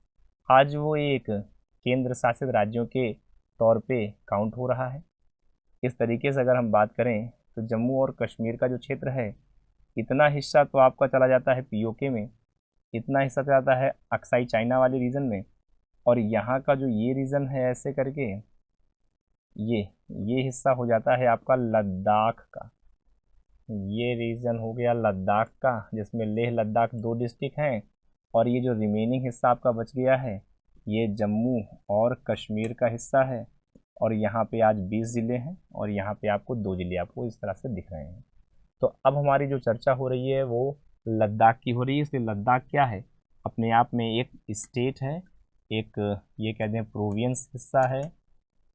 [SPEAKER 2] आज वो एक केंद्र शासित राज्यों के तौर पे काउंट हो रहा है। इस तरीके से अगर हम बात करें तो जम्मू और कश्मीर का जो क्षेत्र है, इतना हिस्सा तो आपका चला जाता है पीओके में, इतना हिस्सा चला जाता है अक्साई चाइना वाले रीजन में, और यहाँ का जो ये रीजन है ऐसे करके ये हिस्सा हो जाता है आपका लद्दाख का। ये रीजन हो गया लद्दाख का, जिसमें लेह लद्दाख 2 डिस्ट्रिक्ट हैं, और ये जो रिमेनिंग हिस्सा आपका बच गया है ये जम्मू और कश्मीर का हिस्सा है। और यहाँ पे आज 20 ज़िले हैं, और यहाँ पे आपको 2 ज़िले आपको इस तरह से दिख रहे हैं। तो अब हमारी जो चर्चा हो रही है वो लद्दाख की हो रही है। इसलिए लद्दाख क्या है? अपने आप में एक स्टेट है, एक ये कहते हैं प्रोविंस हिस्सा है,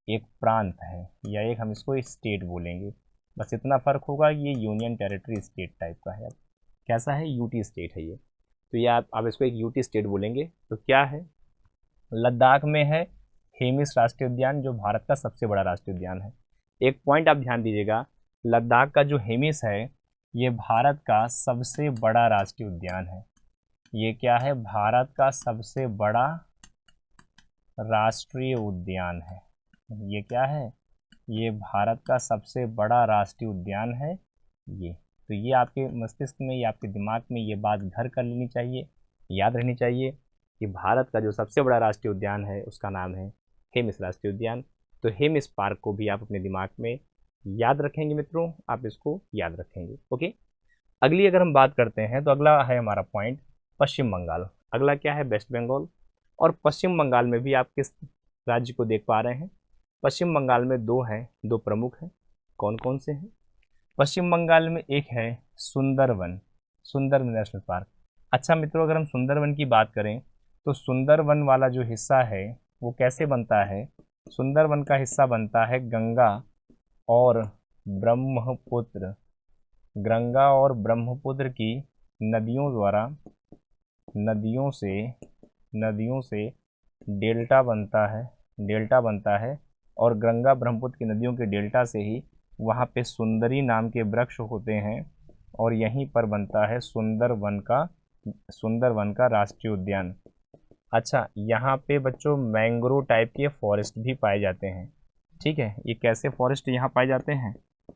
[SPEAKER 2] एक प्रांत है, या एक हम इसको स्टेट बोलेंगे। बस इतना फ़र्क होगा, ये यूनियन टेरिटरी स्टेट टाइप का है। कैसा है? यूटी स्टेट है ये। तो ये आप इसको एक यूटी स्टेट बोलेंगे। तो क्या है? लद्दाख में है हेमिस राष्ट्रीय उद्यान, जो भारत का सबसे बड़ा राष्ट्रीय उद्यान है। एक पॉइंट आप ध्यान दीजिएगा, लद्दाख का जो हेमिस है ये भारत का सबसे बड़ा राष्ट्रीय उद्यान है। ये क्या है? भारत का सबसे बड़ा राष्ट्रीय उद्यान है। ये क्या है? ये भारत का सबसे बड़ा राष्ट्रीय उद्यान है ये। तो ये आपके मस्तिष्क में, या आपके दिमाग में ये बात घर कर लेनी चाहिए, याद रहनी चाहिए कि भारत का जो सबसे बड़ा राष्ट्रीय उद्यान है उसका नाम है हेमिस राष्ट्रीय उद्यान। तो हेमिस पार्क को भी आप अपने दिमाग में याद रखेंगे मित्रों, आप इसको याद रखेंगे। ओके, अगली अगर हम बात करते हैं तो अगला है हमारा पॉइंट पश्चिम बंगाल। अगला क्या है? वेस्ट बंगाल। और पश्चिम बंगाल में भी आप किस राज्य को देख पा रहे हैं? पश्चिम बंगाल में 2 हैं, 2 प्रमुख हैं। कौन कौन से हैं? पश्चिम बंगाल में एक है सुंदरवन, सुंदरवन नेशनल पार्क। अच्छा मित्रों, अगर हम सुंदरवन की बात करें तो सुंदरवन वाला जो हिस्सा है वो कैसे बनता है? सुंदरवन का हिस्सा बनता है गंगा और ब्रह्मपुत्र, गंगा और ब्रह्मपुत्र की नदियों द्वारा, नदियों से डेल्टा बनता है, डेल्टा बनता है। और गंगा ब्रह्मपुत्र की नदियों के डेल्टा से ही वहाँ पे सुंदरी नाम के वृक्ष होते हैं, और यहीं पर बनता है सुंदरवन का राष्ट्रीय उद्यान। अच्छा, यहाँ पे बच्चों मैंग्रोव टाइप के फॉरेस्ट भी पाए जाते हैं। ठीक है, ये कैसे फॉरेस्ट यहाँ पाए जाते हैं?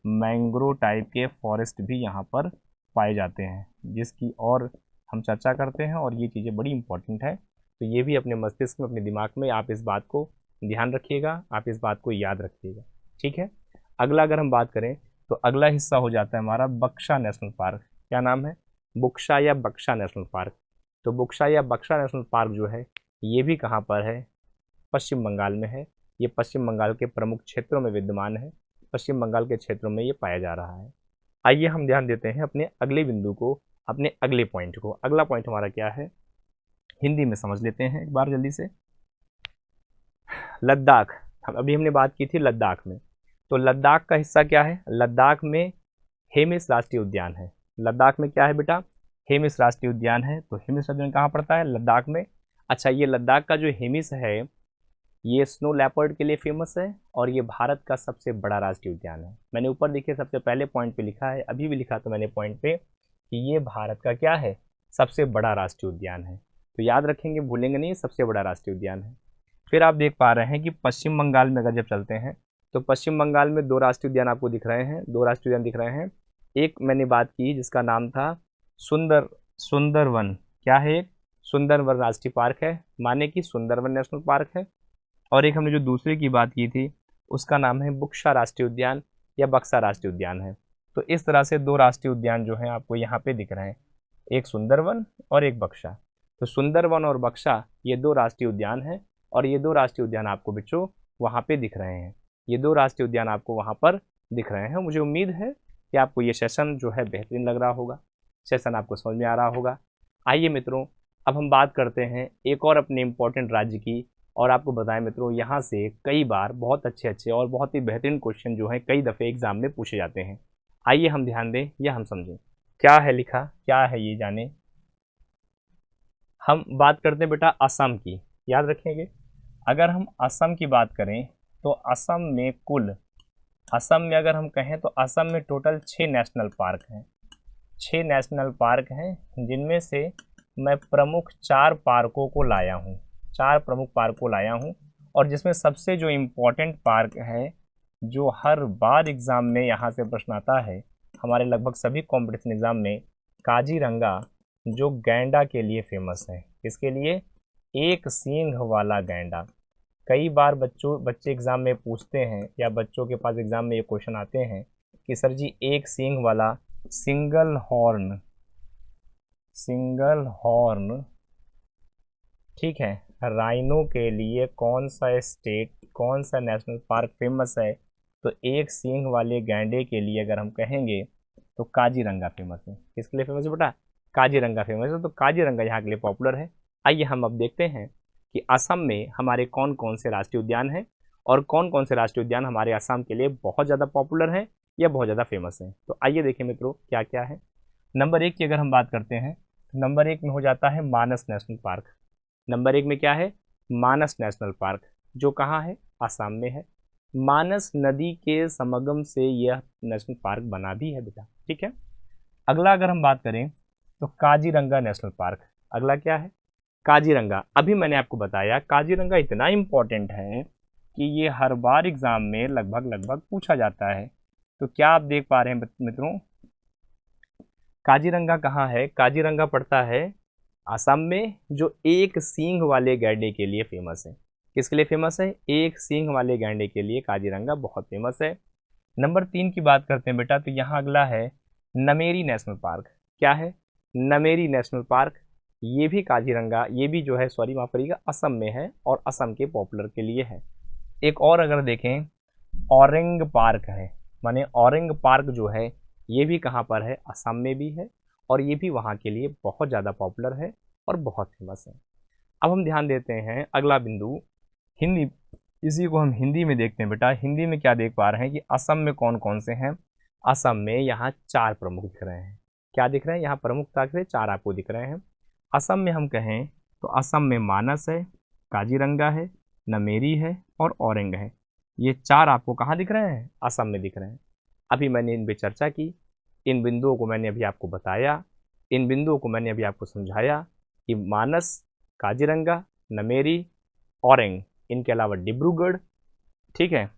[SPEAKER 2] मैंग्रोव टाइप के फॉरेस्ट भी यहाँ पर पाए जाते हैं, जिसकी और हम चर्चा करते हैं, और ये चीज़ें बड़ी इंपॉर्टेंट है। तो ये भी अपने मस्तिष्क में, अपने दिमाग में आप इस बात को ध्यान रखिएगा, आप इस बात को याद रखिएगा। ठीक है, अगला अगर हम बात करें तो अगला हिस्सा हो जाता है हमारा बक्सा नेशनल पार्क। क्या नाम है? बुक्सा या बक्सा नेशनल पार्क। तो बुक्सा या बक्सा नेशनल पार्क जो है ये भी कहाँ पर है? पश्चिम बंगाल में है। ये पश्चिम बंगाल के प्रमुख क्षेत्रों में विद्यमान है, पश्चिम बंगाल के क्षेत्रों में ये पाया जा रहा है। आइए हम ध्यान देते हैं अपने अगले बिंदु को, अपने अगले पॉइंट को। अगला पॉइंट हमारा क्या है, हिंदी में समझ लेते हैं एक बार जल्दी से। लद्दाख, अभी हमने बात की थी लद्दाख में, तो लद्दाख का हिस्सा क्या है? लद्दाख में हेमिस राष्ट्रीय उद्यान है। लद्दाख में क्या है बेटा? हेमिस राष्ट्रीय उद्यान है। तो हेमिस उद्यान कहाँ पड़ता है? लद्दाख में। अच्छा, ये लद्दाख का जो हेमिस है ये स्नो लेपर्ड के लिए फेमस है, और ये भारत का सबसे बड़ा राष्ट्रीय उद्यान है। मैंने ऊपर देखिए सबसे पहले पॉइंट पे लिखा है, अभी भी लिखा था मैंने पॉइंट पे कि ये भारत का क्या है? सबसे बड़ा राष्ट्रीय उद्यान है। तो याद रखेंगे, भूलेंगे नहीं, सबसे बड़ा राष्ट्रीय उद्यान है। फिर आप देख पा रहे हैं कि पश्चिम बंगाल में अगर जब चलते हैं तो पश्चिम बंगाल में 2 राष्ट्रीय उद्यान आपको दिख रहे हैं, 2 राष्ट्रीय उद्यान दिख रहे हैं। एक मैंने बात की जिसका नाम था सुंदरवन। क्या है? एक सुंदरवन राष्ट्रीय पार्क है, माने कि सुंदरवन नेशनल पार्क है। और एक हमने जो दूसरे की बात की थी उसका नाम है बुक्सा राष्ट्रीय उद्यान या बक्सा राष्ट्रीय उद्यान है। तो इस तरह से 2 राष्ट्रीय उद्यान जो हैं आपको यहाँ पे दिख रहे हैं, एक सुंदरवन और एक बक्सा। तो सुंदरवन और बक्सा ये 2 राष्ट्रीय उद्यान हैं, और ये 2 राष्ट्रीय उद्यान आपको बच्चों वहाँ पे दिख रहे हैं। ये 2 राष्ट्रीय उद्यान आपको वहाँ पर दिख रहे हैं। मुझे उम्मीद है कि आपको ये सेशन जो है बेहतरीन लग रहा होगा, सेशन आपको समझ में आ रहा होगा। आइए मित्रों, अब हम बात करते हैं एक और अपने इम्पोर्टेंट राज्य की, और आपको बताएं मित्रों यहाँ से कई बार बहुत अच्छे और बहुत ही बेहतरीन क्वेश्चन जो हैं कई दफ़े एग्जाम में पूछे जाते हैं। आइए हम ध्यान दें या हम समझें क्या है लिखा, क्या है ये जाने। हम बात करते हैं बेटा असम की, याद रखेंगे। अगर हम असम की बात करें तो असम में अगर हम कहें तो असम में टोटल 6 नेशनल पार्क हैं। 6 नेशनल पार्क हैं, जिनमें से मैं प्रमुख 4 पार्कों को लाया हूँ, 4 प्रमुख पार्क को लाया हूँ। और जिसमें सबसे जो इम्पोर्टेंट पार्क है, जो हर बार एग्ज़ाम में यहाँ से प्रश्न आता है, हमारे लगभग सभी कॉम्पिटिशन एग्ज़ाम में, काजीरंगा जो गैंडा के लिए फेमस है। इसके लिए एक सींग वाला गैंडा। कई बार बच्चे एग्ज़ाम में पूछते हैं, या बच्चों के पास एग्ज़ाम में ये क्वेश्चन आते हैं कि सर जी एक सींग वाला सिंगल हॉर्न, ठीक है, राइनो के लिए कौन सा नेशनल पार्क फेमस है? तो एक सींग वाले गैंडे के लिए अगर हम कहेंगे तो काजीरंगा फेमस है। किसके लिए फेमस है बेटा? काजीरंगा फेमस है। तो काजीरंगा यहाँ के लिए पॉपुलर है। आइए हम अब देखते हैं कि असम में हमारे कौन कौन से राष्ट्रीय उद्यान हैं, और कौन कौन से राष्ट्रीय उद्यान हमारे असम के लिए बहुत ज़्यादा पॉपुलर हैं या बहुत ज़्यादा फेमस हैं। तो आइए देखें मित्रों क्या क्या है। नंबर 1 की अगर हम बात करते हैं तो नंबर 1 में हो जाता है मानस नेशनल पार्क। नंबर 1 में क्या है? मानस नेशनल पार्क, जो कहाँ है? असम में है। मानस नदी के समागम से यह नेशनल पार्क बना भी है बेटा, ठीक है। अगला अगर हम बात करें तो काजीरंगा नेशनल पार्क। अगला क्या है? काजीरंगा। अभी मैंने आपको बताया काजीरंगा इतना इम्पोर्टेंट है कि ये हर बार एग्जाम में लगभग पूछा जाता है। तो क्या आप देख पा रहे हैं मित्रों, काजीरंगा कहाँ है? काजीरंगा पड़ता है असम में, जो एक सींग वाले गैंडे के लिए फेमस है। किसके लिए फेमस है? एक सींग वाले गैंडे के लिए काजीरंगा बहुत फेमस है। नंबर 3 की बात करते हैं बेटा, तो यहाँ अगला है नमेरी नेशनल पार्क। क्या है? Nameri national Park. ये भी काजीरंगा, ये भी जो है सॉरी माफ करिएगा, असम में है, और असम के पॉपुलर के लिए है। एक और अगर देखें औरंग पार्क है, माने औरंग पार्क जो है ये भी कहाँ पर है? असम में भी है, और ये भी वहाँ के लिए बहुत ज़्यादा पॉपुलर है और बहुत फेमस है। अब हम ध्यान देते हैं अगला बिंदु हिंदी, इसी को हम हिंदी में देखते हैं बेटा। हिंदी में क्या देख पा रहे हैं कि असम में कौन कौन से हैं? असम में यहाँ 4 प्रमुख दिख रहे हैं। क्या दिख रहे हैं? यहाँ प्रमुखता से 4 आपको दिख रहे हैं। असम में हम कहें तो असम में मानस है, काजीरंगा है, नमेरी है और औरंग है। ये 4 आपको कहाँ दिख रहे हैं? असम में दिख रहे हैं। अभी मैंने इन पर चर्चा की इन बिंदुओं को मैंने अभी आपको बताया, इन बिंदुओं को मैंने अभी आपको समझाया कि मानस, काजीरंगा, नमेरी, औरंग, इनके अलावा डिब्रूगढ़, ठीक है,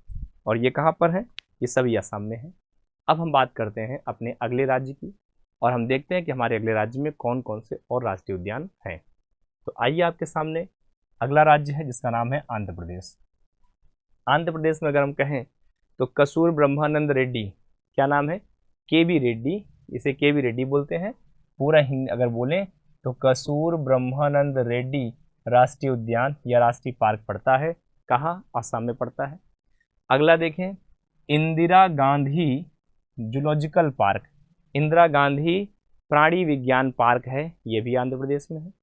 [SPEAKER 2] और ये कहाँ पर है, ये सभी असम में है। अब हम बात करते हैं अपने अगले राज्य की और हम देखते हैं कि हमारे अगले राज्य में कौन कौन से और राष्ट्रीय उद्यान हैं। तो आइए आपके सामने अगला राज्य है जिसका नाम है आंध्र प्रदेश। आंध्र प्रदेश में अगर हम कहें तो कसूर ब्रह्मानंद रेड्डी, क्या नाम है, केबी रेड्डी, इसे केबी रेड्डी बोलते हैं। पूरा हिंदी अगर बोलें तो कसूर ब्रह्मानंद रेड्डी राष्ट्रीय उद्यान या राष्ट्रीय पार्क पड़ता है। कहाँ, असम में पड़ता है। अगला देखें, इंदिरा गांधी जूलॉजिकल पार्क, इंदिरा गांधी प्राणी विज्ञान पार्क है, ये भी आंध्र प्रदेश में है।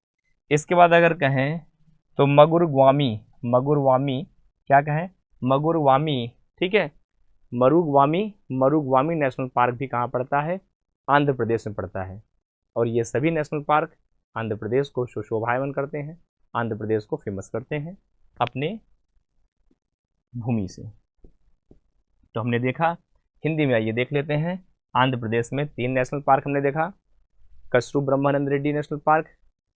[SPEAKER 2] इसके बाद अगर कहें तो मगुरवामी, क्या कहें, मगुरवामी, ठीक है, मरुगवामी नेशनल पार्क भी कहाँ पड़ता है, आंध्र प्रदेश में पड़ता है। और ये सभी नेशनल पार्क आंध्र प्रदेश को सुशोभायमान करते हैं, आंध्र प्रदेश को फेमस करते हैं अपने भूमि से। तो हमने देखा, हिंदी में आइए देख लेते हैं। आंध्र प्रदेश में 3 नेशनल पार्क हमने देखा, कस्तूर ब्रह्मानंद रेड्डी नेशनल पार्क,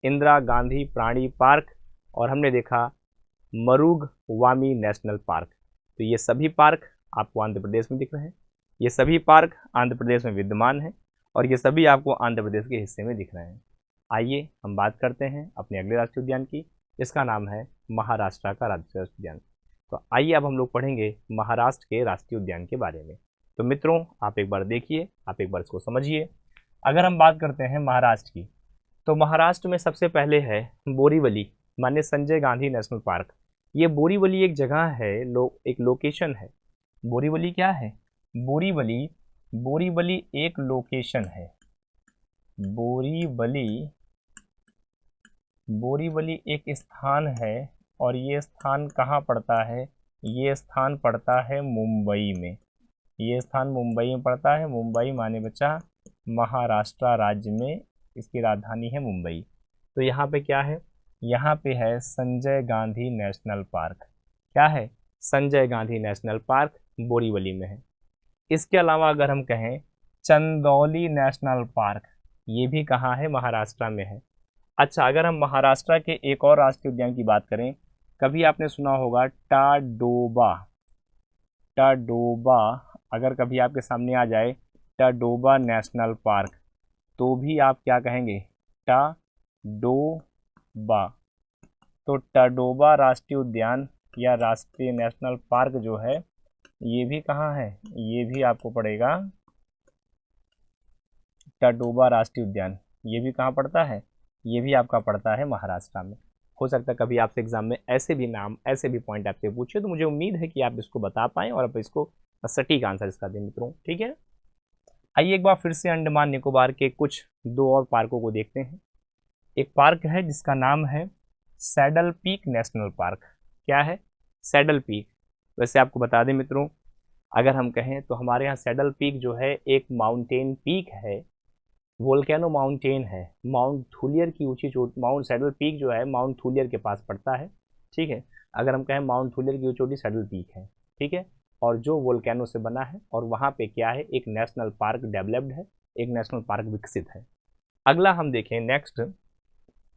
[SPEAKER 2] इंदिरा गांधी प्राणी पार्क, और हमने देखा मरुगवामी नेशनल पार्क। तो ये सभी पार्क आपको आंध्र प्रदेश में दिख रहे हैं, ये सभी पार्क आंध्र प्रदेश में विद्यमान हैं और ये सभी आपको आंध्र प्रदेश के हिस्से में दिख रहे हैं। आइए हम बात करते हैं अपने अगले राष्ट्रीय उद्यान की, इसका नाम है महाराष्ट्र का राष्ट्रीय उद्यान। तो आइए अब हम लोग पढ़ेंगे महाराष्ट्र के राष्ट्रीय उद्यान के बारे में। तो मित्रों आप एक बार देखिए, आप एक बार इसको समझिए। अगर हम बात करते हैं महाराष्ट्र की, तो महाराष्ट्र में सबसे पहले है बोरीवली, माननीय संजय गांधी नेशनल पार्क। ये बोरीवली एक जगह है, एक लोकेशन है। बोरीवली क्या है, बोरीवली एक लोकेशन है। बोरीवली एक स्थान है और ये स्थान कहाँ पड़ता है, ये स्थान पड़ता है मुंबई में। ये स्थान मुंबई में पड़ता है। मुंबई माने बच्चा महाराष्ट्र राज्य में, इसकी राजधानी है मुंबई। तो यहाँ पे क्या है, यहाँ पे है संजय गांधी नेशनल पार्क। क्या है, संजय गांधी नेशनल पार्क बोरीवली में है। इसके अलावा अगर हम कहें चंदौली नेशनल पार्क, ये भी कहाँ है, महाराष्ट्र में है। अच्छा, अगर हम महाराष्ट्र के एक और राष्ट्रीय उद्यान की बात करें, कभी आपने सुना होगा टाडोबा, अगर कभी आपके सामने आ जाए टाडोबा नेशनल पार्क, तो भी आप क्या कहेंगे, टाडोबा। तो टाडोबा राष्ट्रीय उद्यान या राष्ट्रीय नेशनल पार्क जो है, ये भी कहाँ है, ये भी आपको पड़ेगा टाडोबा राष्ट्रीय उद्यान। ये भी कहाँ पड़ता है, ये भी आपका पड़ता है महाराष्ट्र में। हो सकता है कभी आपसे एग्जाम में ऐसे भी नाम, ऐसे भी पॉइंट आपसे पूछे, तो मुझे उम्मीद है कि आप इसको बता पाएं और आप इसको सटीक आंसर इसका दें मित्रों, ठीक है। आइए एक बार फिर से अंडमान निकोबार के कुछ 2 और पार्कों को देखते हैं। एक पार्क है जिसका नाम है सैडल पीक नेशनल पार्क। क्या है, सैडल पीक। वैसे आपको बता दें मित्रों, अगर हम कहें तो हमारे यहाँ सैडल पीक जो है एक माउंटेन पीक है, वोल्केनो माउंटेन है, माउंट थूलियर की ऊंची चोटी। माउंट सैडल पीक जो है माउंट थूलियर के पास पड़ता है, ठीक है। अगर हम कहें माउंट थूलियर की चोटी सैडल पीक है, ठीक है, और जो वोल्केनो से बना है, और वहाँ पे क्या है, एक नेशनल पार्क डेवलप्ड है, एक नेशनल पार्क विकसित है। अगला हम देखें नेक्स्ट,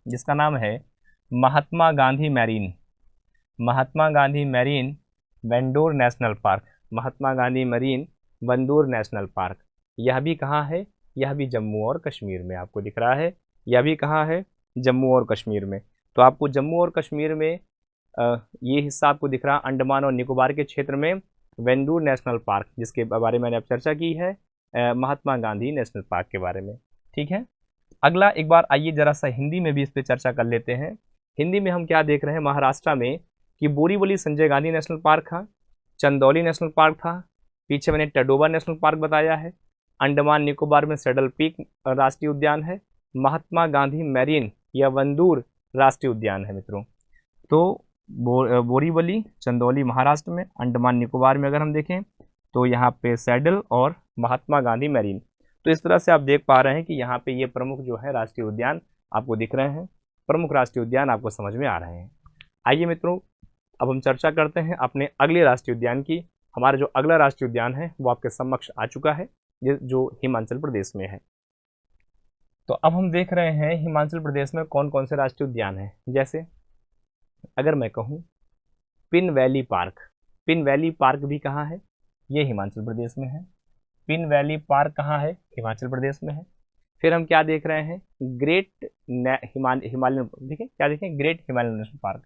[SPEAKER 2] जिसका नाम है Mahatma Gandhi marine Wandoor national park. Mahatma Gandhi marine Wandoor national park, यह भी कहाँ है, यह भी जम्मू और कश्मीर में आपको दिख रहा है। यह भी कहाँ है, जम्मू और कश्मीर में। तो आपको जम्मू और कश्मीर में ये हिस्सा आपको दिख रहा, अंडमान और निकोबार के क्षेत्र में वेंडूर नेशनल पार्क, जिसके बारे में मैंने अब चर्चा की है, महात्मा गांधी नेशनल पार्क के बारे में, ठीक है। अगला एक बार आइए जरा सा हिंदी में भी इस पर चर्चा कर लेते हैं। हिंदी में हम क्या देख रहे हैं महाराष्ट्र में, कि बोरीवली संजय गांधी नेशनल पार्क था, चंदौली नेशनल पार्क था, पीछे मैंने टाडोबा नेशनल पार्क बताया है, अंडमान निकोबार में सैडल पीक राष्ट्रीय उद्यान है, महात्मा गांधी मैरीन या वंदूर राष्ट्रीय उद्यान है मित्रों। तो बोरीवली, चंदौली महाराष्ट्र में, अंडमान निकोबार में अगर हम देखें तो यहाँ पे सैडल और महात्मा गांधी मैरीन। तो इस तरह से आप देख पा रहे हैं कि यहाँ पे ये प्रमुख जो है राष्ट्रीय उद्यान आपको दिख रहे हैं, प्रमुख राष्ट्रीय उद्यान आपको समझ में आ रहे हैं। आइए मित्रों अब हम चर्चा करते हैं अपने अगले राष्ट्रीय उद्यान की। हमारा जो अगला राष्ट्रीय उद्यान है वो आपके समक्ष आ चुका है, जो हिमाचल प्रदेश में है। तो अब हम देख रहे हैं हिमाचल प्रदेश में कौन कौन से राष्ट्रीय उद्यान हैं। जैसे अगर मैं कहूँ pin valley park, pin valley park भी कहाँ है, ये हिमाचल प्रदेश में है। पिन वैली पार्क कहाँ है, हिमाचल प्रदेश में है। फिर हम क्या देख रहे हैं, ग्रेट हिमालयन, देखिए क्या देखें, great Himalayan national park,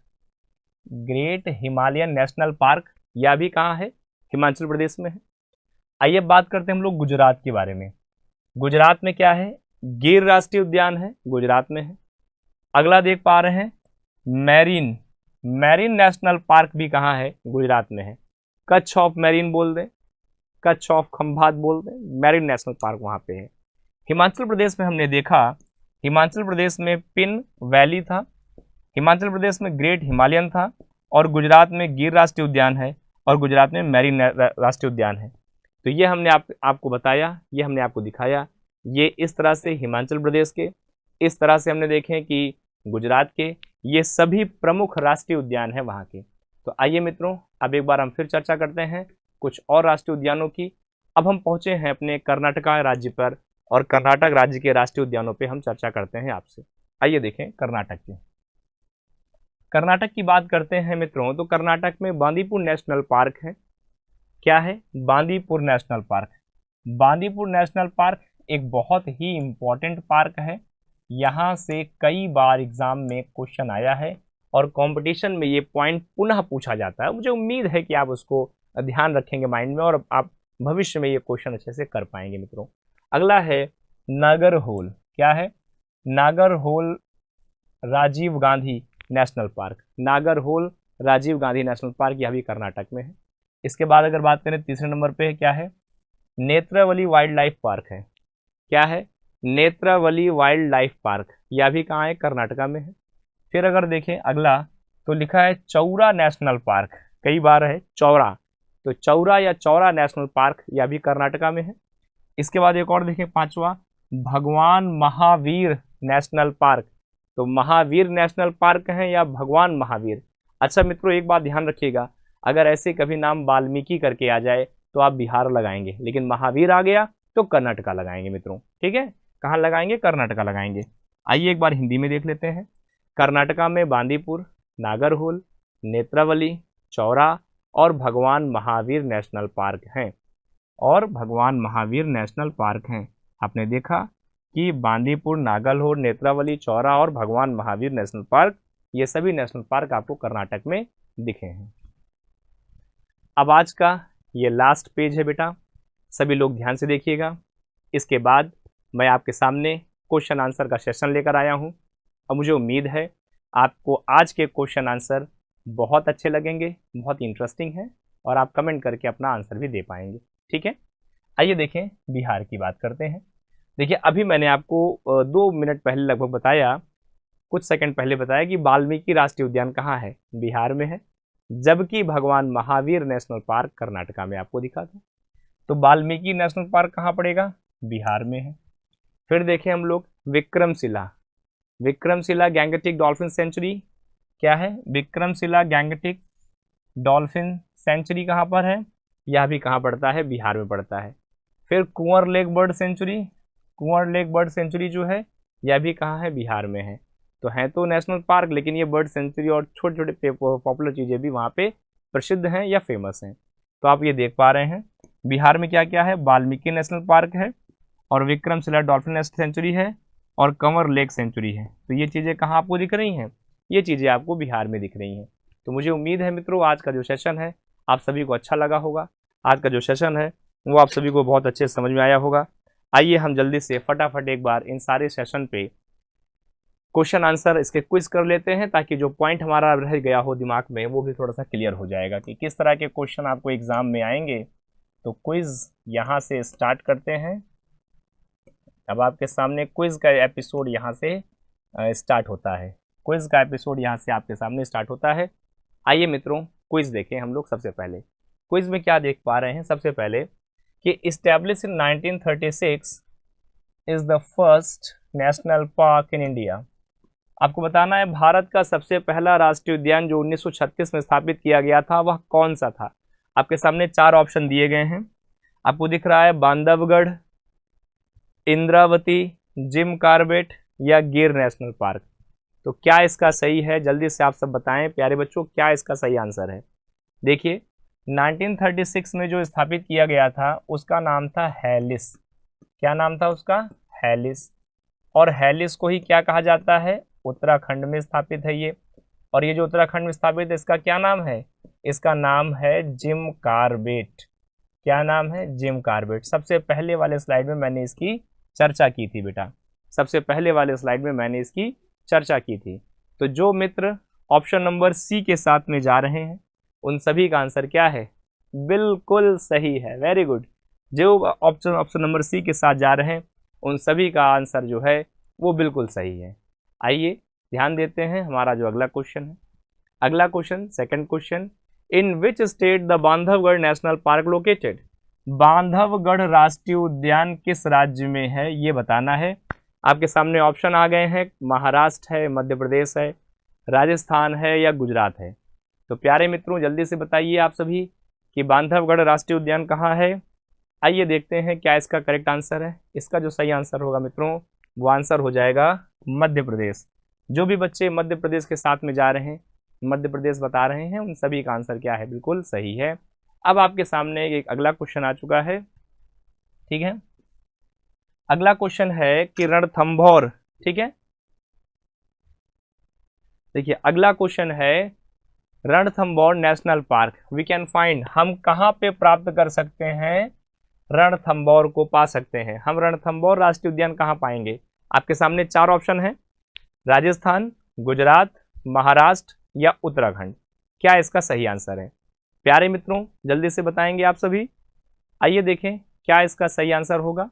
[SPEAKER 2] great Himalayan national park, यह भी कहाँ है, हिमाचल प्रदेश में है। आइए बात करते हैं हम लोग गुजरात के बारे में। गुजरात में क्या है, गिर राष्ट्रीय उद्यान है, गुजरात में है। अगला देख पा रहे हैं मैरीन, मैरीन नेशनल पार्क भी कहाँ है, गुजरात में है। कच्छ ऑफ मैरीन बोल दें, कच्छ ऑफ खंभात बोल दें, मैरीन नेशनल पार्क वहाँ पे है। हिमाचल प्रदेश में हमने देखा, हिमाचल प्रदेश में पिन वैली था, हिमाचल प्रदेश में ग्रेट हिमालयन था, और गुजरात में गिर राष्ट्रीय उद्यान है, और गुजरात में मैरीन राष्ट्रीय उद्यान है। तो ये हमने आपको बताया, ये हमने आपको दिखाया। ये इस तरह से हिमाचल प्रदेश के, इस तरह से हमने देखे कि गुजरात के, ये सभी प्रमुख राष्ट्रीय उद्यान हैं वहाँ के। तो आइए मित्रों, अब एक बार हम फिर चर्चा करते हैं कुछ और राष्ट्रीय उद्यानों की। अब हम पहुँचे हैं अपने कर्नाटका राज्य पर, और कर्नाटक राज्य के राष्ट्रीय उद्यानों पे हम चर्चा करते हैं आपसे। आइए देखें कर्नाटक की, कर्नाटक की बात करते हैं मित्रों। तो कर्नाटक में बांदीपुर नेशनल पार्क है। क्या है, Bandipur national park. Bandipur national park एक बहुत ही इम्पोर्टेंट पार्क है। यहाँ से कई बार एग्जाम में क्वेश्चन आया है, और कंपटीशन में ये पॉइंट पुनः पूछा जाता है। मुझे उम्मीद है कि आप उसको ध्यान रखेंगे माइंड में, और आप भविष्य में ये क्वेश्चन अच्छे से कर पाएंगे मित्रों। अगला है नागरहोल। क्या है, Nagarhole Rajiv Gandhi national park, Nagarhole Rajiv Gandhi national park, यह भी कर्नाटक में है। इसके बाद अगर बात करें तीसरे नंबर पे क्या है, नेत्रावली वाइल्ड लाइफ पार्क है। क्या है, नेत्रावली वाइल्ड लाइफ पार्क, यह भी कहाँ है, कर्नाटका में है। फिर अगर देखें अगला, तो लिखा है चौरा नेशनल पार्क, कई बार है चौरा, तो चौरा या चौरा नेशनल पार्क, यह भी कर्नाटका में है। इसके बाद एक और देखें पांचवा, भगवान महावीर नेशनल पार्क। तो महावीर नेशनल पार्क है या भगवान महावीर। अच्छा मित्रों, एक बात ध्यान रखिएगा, अगर ऐसे कभी नाम वाल्मीकि करके आ जाए तो आप बिहार लगाएंगे, लेकिन महावीर आ गया तो कर्नाटका लगाएंगे मित्रों। ठीक है, कहाँ लगाएंगे, कर्नाटका लगाएंगे। आइए एक बार हिंदी में देख लेते हैं। कर्नाटका में बांदीपुर, नागरहोल, नेत्रावली, चौरा और भगवान महावीर नेशनल पार्क हैं, और भगवान महावीर नेशनल पार्क हैं। आपने देखा कि बांदीपुर, नागरहोल, नेत्रावली, चौरा और भगवान महावीर नेशनल पार्क, ये सभी नेशनल पार्क आपको कर्नाटक में दिखे हैं। अब आज का ये लास्ट पेज है बेटा, सभी लोग ध्यान से देखिएगा। इसके बाद मैं आपके सामने क्वेश्चन आंसर का सेशन लेकर आया हूँ, और मुझे उम्मीद है आपको आज के क्वेश्चन आंसर बहुत अच्छे लगेंगे, बहुत इंटरेस्टिंग है, और आप कमेंट करके अपना आंसर भी दे पाएंगे। ठीक है, आइए देखें बिहार की बात करते हैं। देखिए अभी मैंने आपको 2 मिनट पहले लगभग बताया, कुछ सेकंड पहले बताया कि वाल्मीकि राष्ट्रीय उद्यान कहाँ है, बिहार में है, जबकि भगवान महावीर नेशनल पार्क कर्नाटका में आपको दिखा था। तो वाल्मीकि नेशनल पार्क कहाँ पड़ेगा, बिहार में है। फिर देखें हम लोग Vikramshila, Vikramshila Gangetic dolphin century. क्या है, विक्रमशिला गैंगटिक डॉल्फिन सेंचुरी कहाँ पर है, यह भी कहाँ पड़ता है, बिहार में पड़ता है। फिर कुंवर लेक बर्ड सेंचुरी, कुंवर लेक बर्ड सेंचुरी जो है यह भी कहाँ है, बिहार में है। तो है तो नेशनल पार्क, लेकिन ये बर्ड सेंचुरी और छोटे छोटे पॉपुलर चीज़ें भी वहाँ पे प्रसिद्ध हैं या फेमस हैं। तो आप ये देख पा रहे हैं बिहार में क्या क्या है, वाल्मीकि नेशनल पार्क है, और विक्रमशिला डॉल्फिन नेशनल सेंचुरी है, और कंवर लेक सेंचुरी है। तो ये चीज़ें कहाँ आपको दिख रही हैं, ये चीज़ें आपको बिहार में दिख रही हैं। तो मुझे उम्मीद है मित्रों आज का जो सेशन है आप सभी को अच्छा लगा होगा, आज का जो सेशन है वो आप सभी को बहुत अच्छे से समझ में आया होगा। आइए हम जल्दी से फटाफट एक बार इन सारे सेशन पे क्वेश्चन आंसर इसके क्विज कर लेते हैं, ताकि जो पॉइंट हमारा रह गया हो दिमाग में वो भी थोड़ा सा क्लियर हो जाएगा कि किस तरह के क्वेश्चन आपको एग्जाम में आएंगे। तो क्विज यहाँ से स्टार्ट करते हैं। अब आपके सामने क्विज का एपिसोड यहाँ से स्टार्ट होता है, क्विज का एपिसोड यहाँ से आपके सामने स्टार्ट होता है। आइए मित्रों क्विज देखें हम लोग। सबसे पहले क्विज में क्या देख पा रहे हैं, सबसे पहले कि establish in 1936 is the first national park in India. आपको बताना है भारत का सबसे पहला राष्ट्रीय उद्यान जो 1936 में स्थापित किया गया था वह कौन सा था। आपके सामने 4 ऑप्शन दिए गए हैं, आपको दिख रहा है बांधवगढ़, इंद्रावती, जिम कॉर्बेट या गिर नेशनल पार्क। तो क्या इसका सही है, जल्दी से आप सब बताएं प्यारे बच्चों, क्या इसका सही आंसर है। देखिए 1936 में जो स्थापित किया गया था उसका नाम था हेलिस। क्या नाम था उसका? हेलिस। और हेलिस को ही क्या कहा जाता है? उत्तराखंड में स्थापित है ये। और ये जो उत्तराखंड में स्थापित है इसका क्या नाम है? इसका नाम है जिम कॉर्बेट। क्या नाम है? Jim Corbett. सबसे पहले वाले स्लाइड में मैंने इसकी चर्चा की थी बेटा, सबसे पहले वाले स्लाइड में मैंने इसकी चर्चा की थी। तो जो मित्र ऑप्शन नंबर सी के साथ में जा रहे हैं उन सभी का आंसर क्या है? बिल्कुल सही है, वेरी गुड। जो ऑप्शन नंबर सी के साथ जा रहे हैं उन सभी का आंसर जो है वो बिल्कुल सही है। आइए ध्यान देते हैं हमारा जो अगला क्वेश्चन है। अगला question, second question, in which state the Bandhavgarh national park located? Bandhavgarh राष्ट्रीय उद्यान किस राज्य में है ये बताना है। आपके सामने ऑप्शन आ गए हैं, महाराष्ट्र है, मध्य प्रदेश है, राजस्थान है या गुजरात है। तो प्यारे मित्रों जल्दी से बताइए आप सभी कि बांधवगढ़ राष्ट्रीय उद्यान कहाँ है। आइए देखते हैं क्या इसका करेक्ट आंसर है। इसका जो सही आंसर होगा मित्रों वो आंसर हो जाएगा मध्य प्रदेश। जो भी बच्चे मध्य प्रदेश के साथ में जा रहे हैं, मध्य प्रदेश बता रहे हैं, उन सभी का आंसर क्या है? बिल्कुल सही है। अब आपके सामने एक अगला क्वेश्चन आ चुका है, ठीक है। अगला क्वेश्चन है कि रणथंभौर, ठीक है। देखिए अगला क्वेश्चन है Ranthambore national park we can find, हम कहाँ पे प्राप्त कर सकते हैं? रणथंभौर को पा सकते हैं हम। रणथंभौर राष्ट्रीय उद्यान कहाँ पाएंगे? आपके सामने चार ऑप्शन है, राजस्थान, गुजरात, महाराष्ट्र या उत्तराखंड। क्या इसका सही आंसर है? प्यारे मित्रों जल्दी से बताएंगे आप सभी। आइए देखें क्या इसका सही आंसर होगा।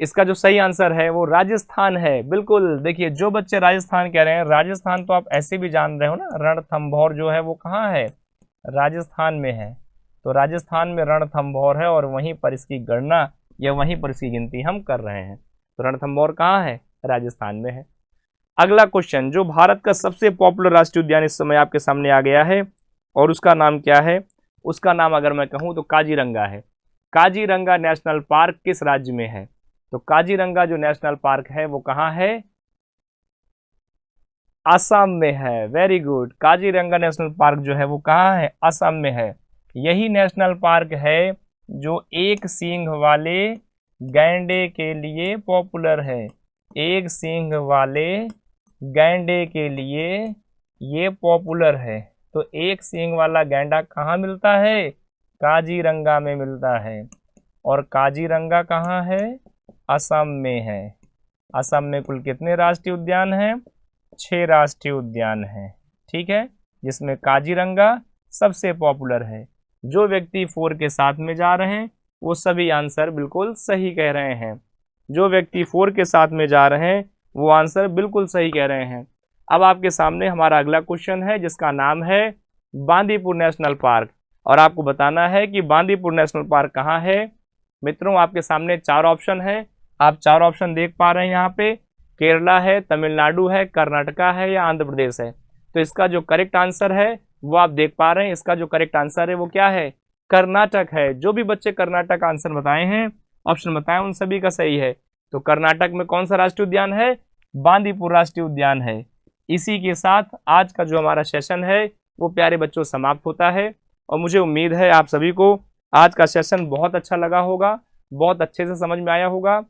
[SPEAKER 2] इसका जो सही आंसर है वो राजस्थान है, बिल्कुल। देखिए जो बच्चे राजस्थान कह रहे हैं, राजस्थान तो आप ऐसे भी जान रहे हो ना, रणथंभौर जो है वो कहाँ है? राजस्थान में है। तो राजस्थान में रणथंभौर है और वहीं पर इसकी गणना या वहीं पर इसकी गिनती हम कर रहे हैं। तो रणथंभौर कहाँ है? राजस्थान में है। अगला क्वेश्चन, जो भारत का सबसे पॉपुलर राष्ट्रीय उद्यान इस समय आपके सामने आ गया है और उसका नाम क्या है? उसका नाम अगर मैं कहूँ तो काजीरंगा है। काजीरंगा नेशनल पार्क किस राज्य में है? तो काजीरंगा जो नेशनल पार्क है वो कहाँ है? असम में है, very good. Kaziranga national park जो है वो कहाँ है? असम में है। यही नेशनल पार्क है जो एक सींग वाले गैंडे के लिए पॉपुलर है। एक सींग वाले गैंडे के लिए ये पॉपुलर है। तो एक सींग वाला गैंडा कहाँ मिलता है? काजीरंगा में मिलता है। और काजीरंगा कहाँ है? असम में है। असम में कुल कितने राष्ट्रीय उद्यान हैं? 6 राष्ट्रीय उद्यान हैं, ठीक है, जिसमें काजीरंगा सबसे पॉपुलर है। जो व्यक्ति 4 के साथ में जा रहे हैं वो सभी आंसर बिल्कुल सही कह रहे हैं। जो व्यक्ति 4 के साथ में जा रहे हैं वो आंसर बिल्कुल सही कह रहे हैं। अब आपके सामने हमारा अगला क्वेश्चन है जिसका नाम है बांदीपुर नेशनल पार्क, और आपको बताना है कि बांदीपुर नेशनल पार्क कहाँ है। मित्रों आपके सामने 4 ऑप्शन है, आप 4 ऑप्शन देख पा रहे हैं यहाँ पे। केरला है, तमिलनाडु है, कर्नाटका है या आंध्र प्रदेश है। तो इसका जो करेक्ट आंसर है वो आप देख पा रहे हैं। इसका जो करेक्ट आंसर है वो क्या है? कर्नाटक है। जो भी बच्चे कर्नाटक आंसर बताए हैं, ऑप्शन बताए, उन सभी का सही है। तो कर्नाटक में कौन सा राष्ट्रीय उद्यान है? बांदीपुर राष्ट्रीय उद्यान है। इसी के साथ आज का जो हमारा सेशन है वो प्यारे बच्चों समाप्त होता है और मुझे उम्मीद है आप सभी को आज का सेशन बहुत अच्छा लगा होगा, बहुत अच्छे से समझ में आया होगा।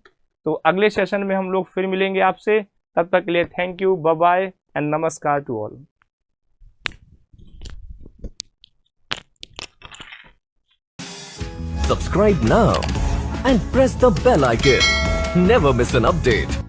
[SPEAKER 2] तो अगले सेशन में हम लोग फिर मिलेंगे आपसे। तब तक के लिए thank you, bye bye and नमस्कार to all.
[SPEAKER 1] Subscribe now and press the bell icon. Never miss an update.